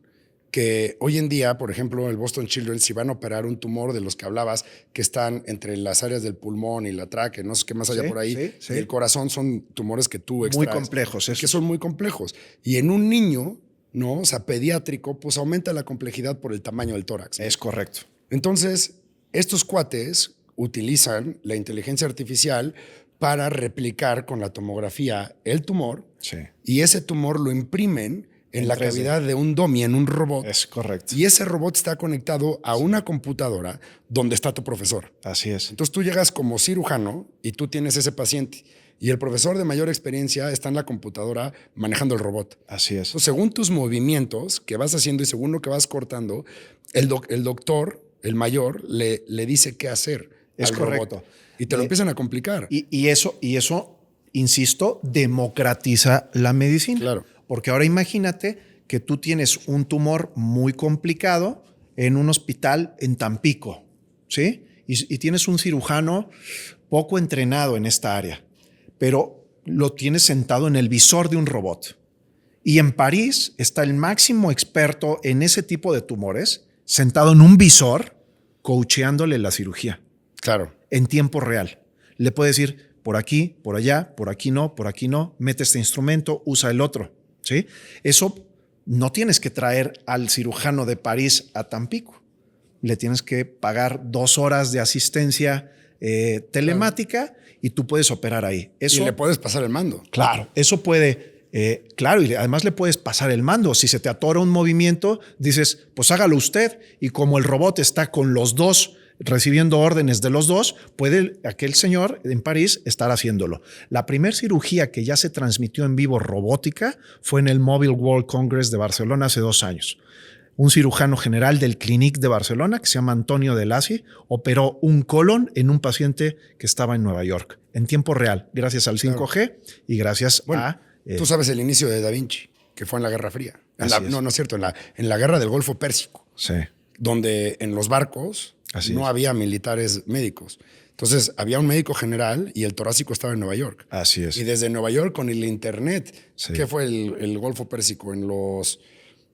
Que hoy en día, por ejemplo, el Boston Children, si van a operar un tumor de los que hablabas, que están entre las áreas del pulmón y la tráquea, no sé qué más haya por ahí, y el corazón, son tumores que tú extraes. Muy complejos. Que son muy complejos. Y en un niño, ¿no? O sea, pediátrico, pues aumenta la complejidad por el tamaño del tórax, ¿no? Es correcto. Entonces, estos cuates utilizan la inteligencia artificial para replicar con la tomografía el tumor y ese tumor lo imprimen en la 3D. cavidad de un dummy, en un robot. Es correcto. Y ese robot está conectado a una computadora donde está tu profesor. Así es. Entonces tú llegas como cirujano y tú tienes ese paciente. Y el profesor de mayor experiencia está en la computadora manejando el robot. Así es. Entonces, según tus movimientos que vas haciendo y según lo que vas cortando, el doctor, el mayor, le dice qué hacer Es al correcto. robot. Y te lo empiezan a complicar. Y eso, insisto, democratiza la medicina. Claro. Porque ahora imagínate que tú tienes un tumor muy complicado en un hospital en Tampico, ¿sí? Y tienes un cirujano poco entrenado en esta área, pero lo tienes sentado en el visor de un robot. Y en París está el máximo experto en ese tipo de tumores, sentado en un visor, coacheándole la cirugía. Claro. En tiempo real. Le puede decir por aquí, por allá, por aquí no, mete este instrumento, usa el otro, ¿sí? Eso no tienes que traer al cirujano de París a Tampico. Le tienes que pagar 2 horas de asistencia telemática y tú puedes operar ahí. Eso, y le puedes pasar el mando. Claro, eso puede... claro, y además le puedes pasar el mando. Si se te atora un movimiento, dices, pues hágalo usted. Y como el robot está con los dos, recibiendo órdenes de los dos, puede aquel señor en París estar haciéndolo. La primera cirugía que ya se transmitió en vivo robótica fue en el Mobile World Congress de Barcelona hace 2 años. Un cirujano general del Clinic de Barcelona, que se llama Antonio De Lassi, operó un colon en un paciente que estaba en Nueva York, en tiempo real, gracias al 5G y gracias a... Tú sabes el inicio de Da Vinci, que fue en la Guerra Fría. No es cierto, en la Guerra del Golfo Pérsico. Sí. Donde en los barcos no había militares médicos. Entonces había un médico general y el torácico estaba en Nueva York. Así es. Y desde Nueva York con el internet, ¿qué fue el Golfo Pérsico? En los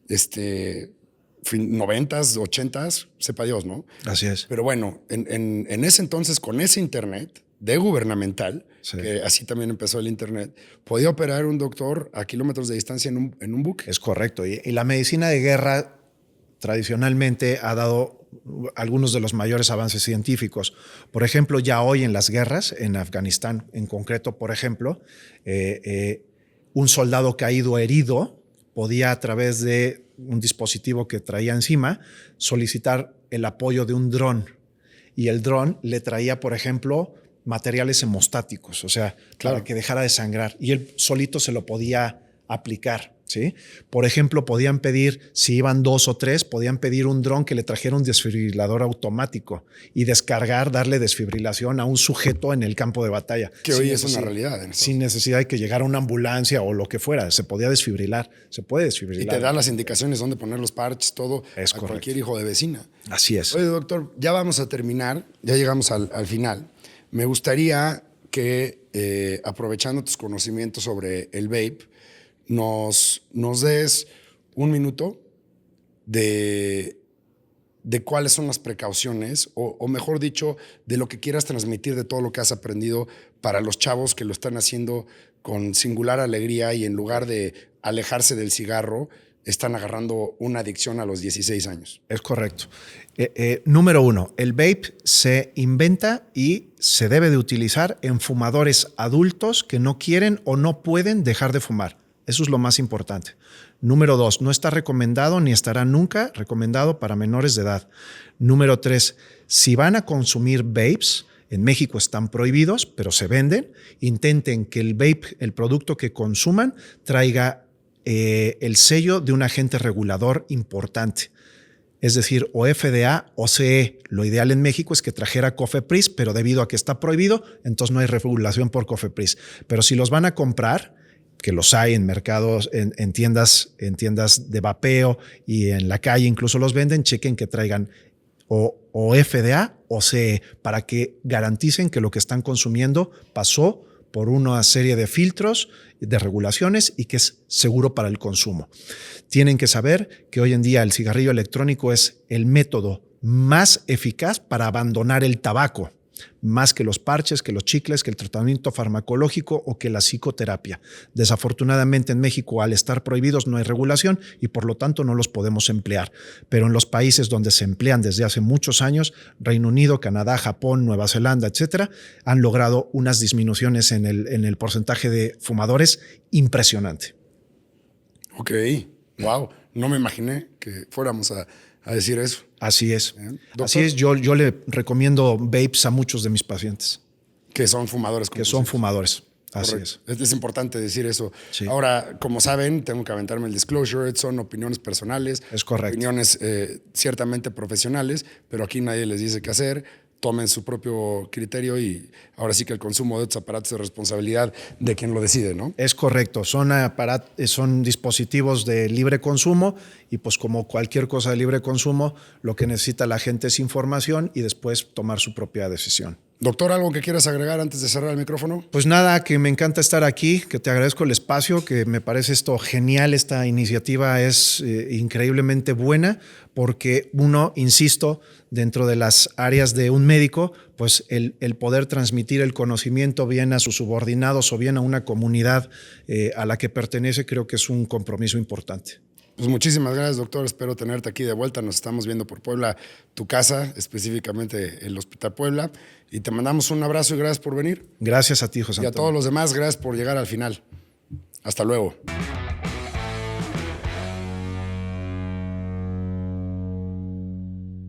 90s, 80s, sepa Dios, ¿no? Así es. Pero bueno, en ese entonces, con ese internet de gubernamental, que así también empezó el internet, podía operar un doctor a kilómetros de distancia en un buque. Es correcto. Y la medicina de guerra tradicionalmente ha dado algunos de los mayores avances científicos. Por ejemplo, ya hoy en las guerras, en Afganistán en concreto, por ejemplo, un soldado caído herido podía, a través de un dispositivo que traía encima, solicitar el apoyo de un dron. Y el dron le traía, por ejemplo, materiales hemostáticos, o sea, para que dejara de sangrar. Y él solito se lo podía aplicar, ¿sí? Por ejemplo, podían pedir, si iban 2 o 3, podían pedir un dron que le trajera un desfibrilador automático y darle desfibrilación a un sujeto en el campo de batalla. Que hoy es una realidad. Sin necesidad de que llegara una ambulancia o lo que fuera. Se podía desfibrilar. Se puede desfibrilar. Y te da las indicaciones dónde poner los parches, todo, es a cualquier hijo de vecina. Así es. Oye, doctor, ya vamos a terminar. Ya llegamos al final. Me gustaría que, aprovechando tus conocimientos sobre el vape, nos des un minuto de cuáles son las precauciones, o mejor dicho, de lo que quieras transmitir de todo lo que has aprendido para los chavos que lo están haciendo con singular alegría y en lugar de alejarse del cigarro, están agarrando una adicción a los 16 años. Es correcto. Número 1, el vape se inventa y se debe de utilizar en fumadores adultos que no quieren o no pueden dejar de fumar. Eso es lo más importante. Número 2, no está recomendado ni estará nunca recomendado para menores de edad. Número 3, si van a consumir vapes, en México están prohibidos, pero se venden, intenten que el vape, el producto que consuman, traiga el sello de un agente regulador importante. Es decir, o FDA o CE. Lo ideal en México es que trajera COFEPRIS, pero debido a que está prohibido, entonces no hay regulación por COFEPRIS. Pero si los van a comprar, que los hay en mercados, en tiendas de vapeo y en la calle incluso los venden, chequen que traigan o FDA o CE para que garanticen que lo que están consumiendo pasó por una serie de filtros, de regulaciones y que es seguro para el consumo. Tienen que saber que hoy en día el cigarrillo electrónico es el método más eficaz para abandonar el tabaco, más que los parches, que los chicles, que el tratamiento farmacológico o que la psicoterapia. Desafortunadamente en México, al estar prohibidos, no hay regulación y por lo tanto no los podemos emplear. Pero en los países donde se emplean desde hace muchos años, Reino Unido, Canadá, Japón, Nueva Zelanda, etcétera, han logrado unas disminuciones en el porcentaje de fumadores impresionante. Ok, wow. No me imaginé que fuéramos a decir eso. Así es. Así es. Yo le recomiendo vapes a muchos de mis pacientes. Que son fumadores. Que son fumadores. Así es. Es importante decir eso. Sí. Ahora, como saben, tengo que aventarme el disclosure. Son opiniones personales. Es correcto. Opiniones ciertamente profesionales, pero aquí nadie les dice qué hacer. tomen su propio criterio y ahora sí que el consumo de estos aparatos es responsabilidad de quien lo decide, ¿no? Es correcto, son dispositivos de libre consumo y pues como cualquier cosa de libre consumo, lo que necesita la gente es información y después tomar su propia decisión. Doctor, ¿algo que quieras agregar antes de cerrar el micrófono? Pues nada, que me encanta estar aquí, que te agradezco el espacio, que me parece esto genial, esta iniciativa es increíblemente buena porque uno, insisto, dentro de las áreas de un médico, pues el poder transmitir el conocimiento bien a sus subordinados o bien a una comunidad a la que pertenece, creo que es un compromiso importante. Pues muchísimas gracias, doctor. Espero tenerte aquí de vuelta. Nos estamos viendo por Puebla, tu casa, específicamente el Hospital Puebla. Y te mandamos un abrazo y gracias por venir. Gracias a ti, José Antonio. Y a todos los demás, gracias por llegar al final. Hasta luego.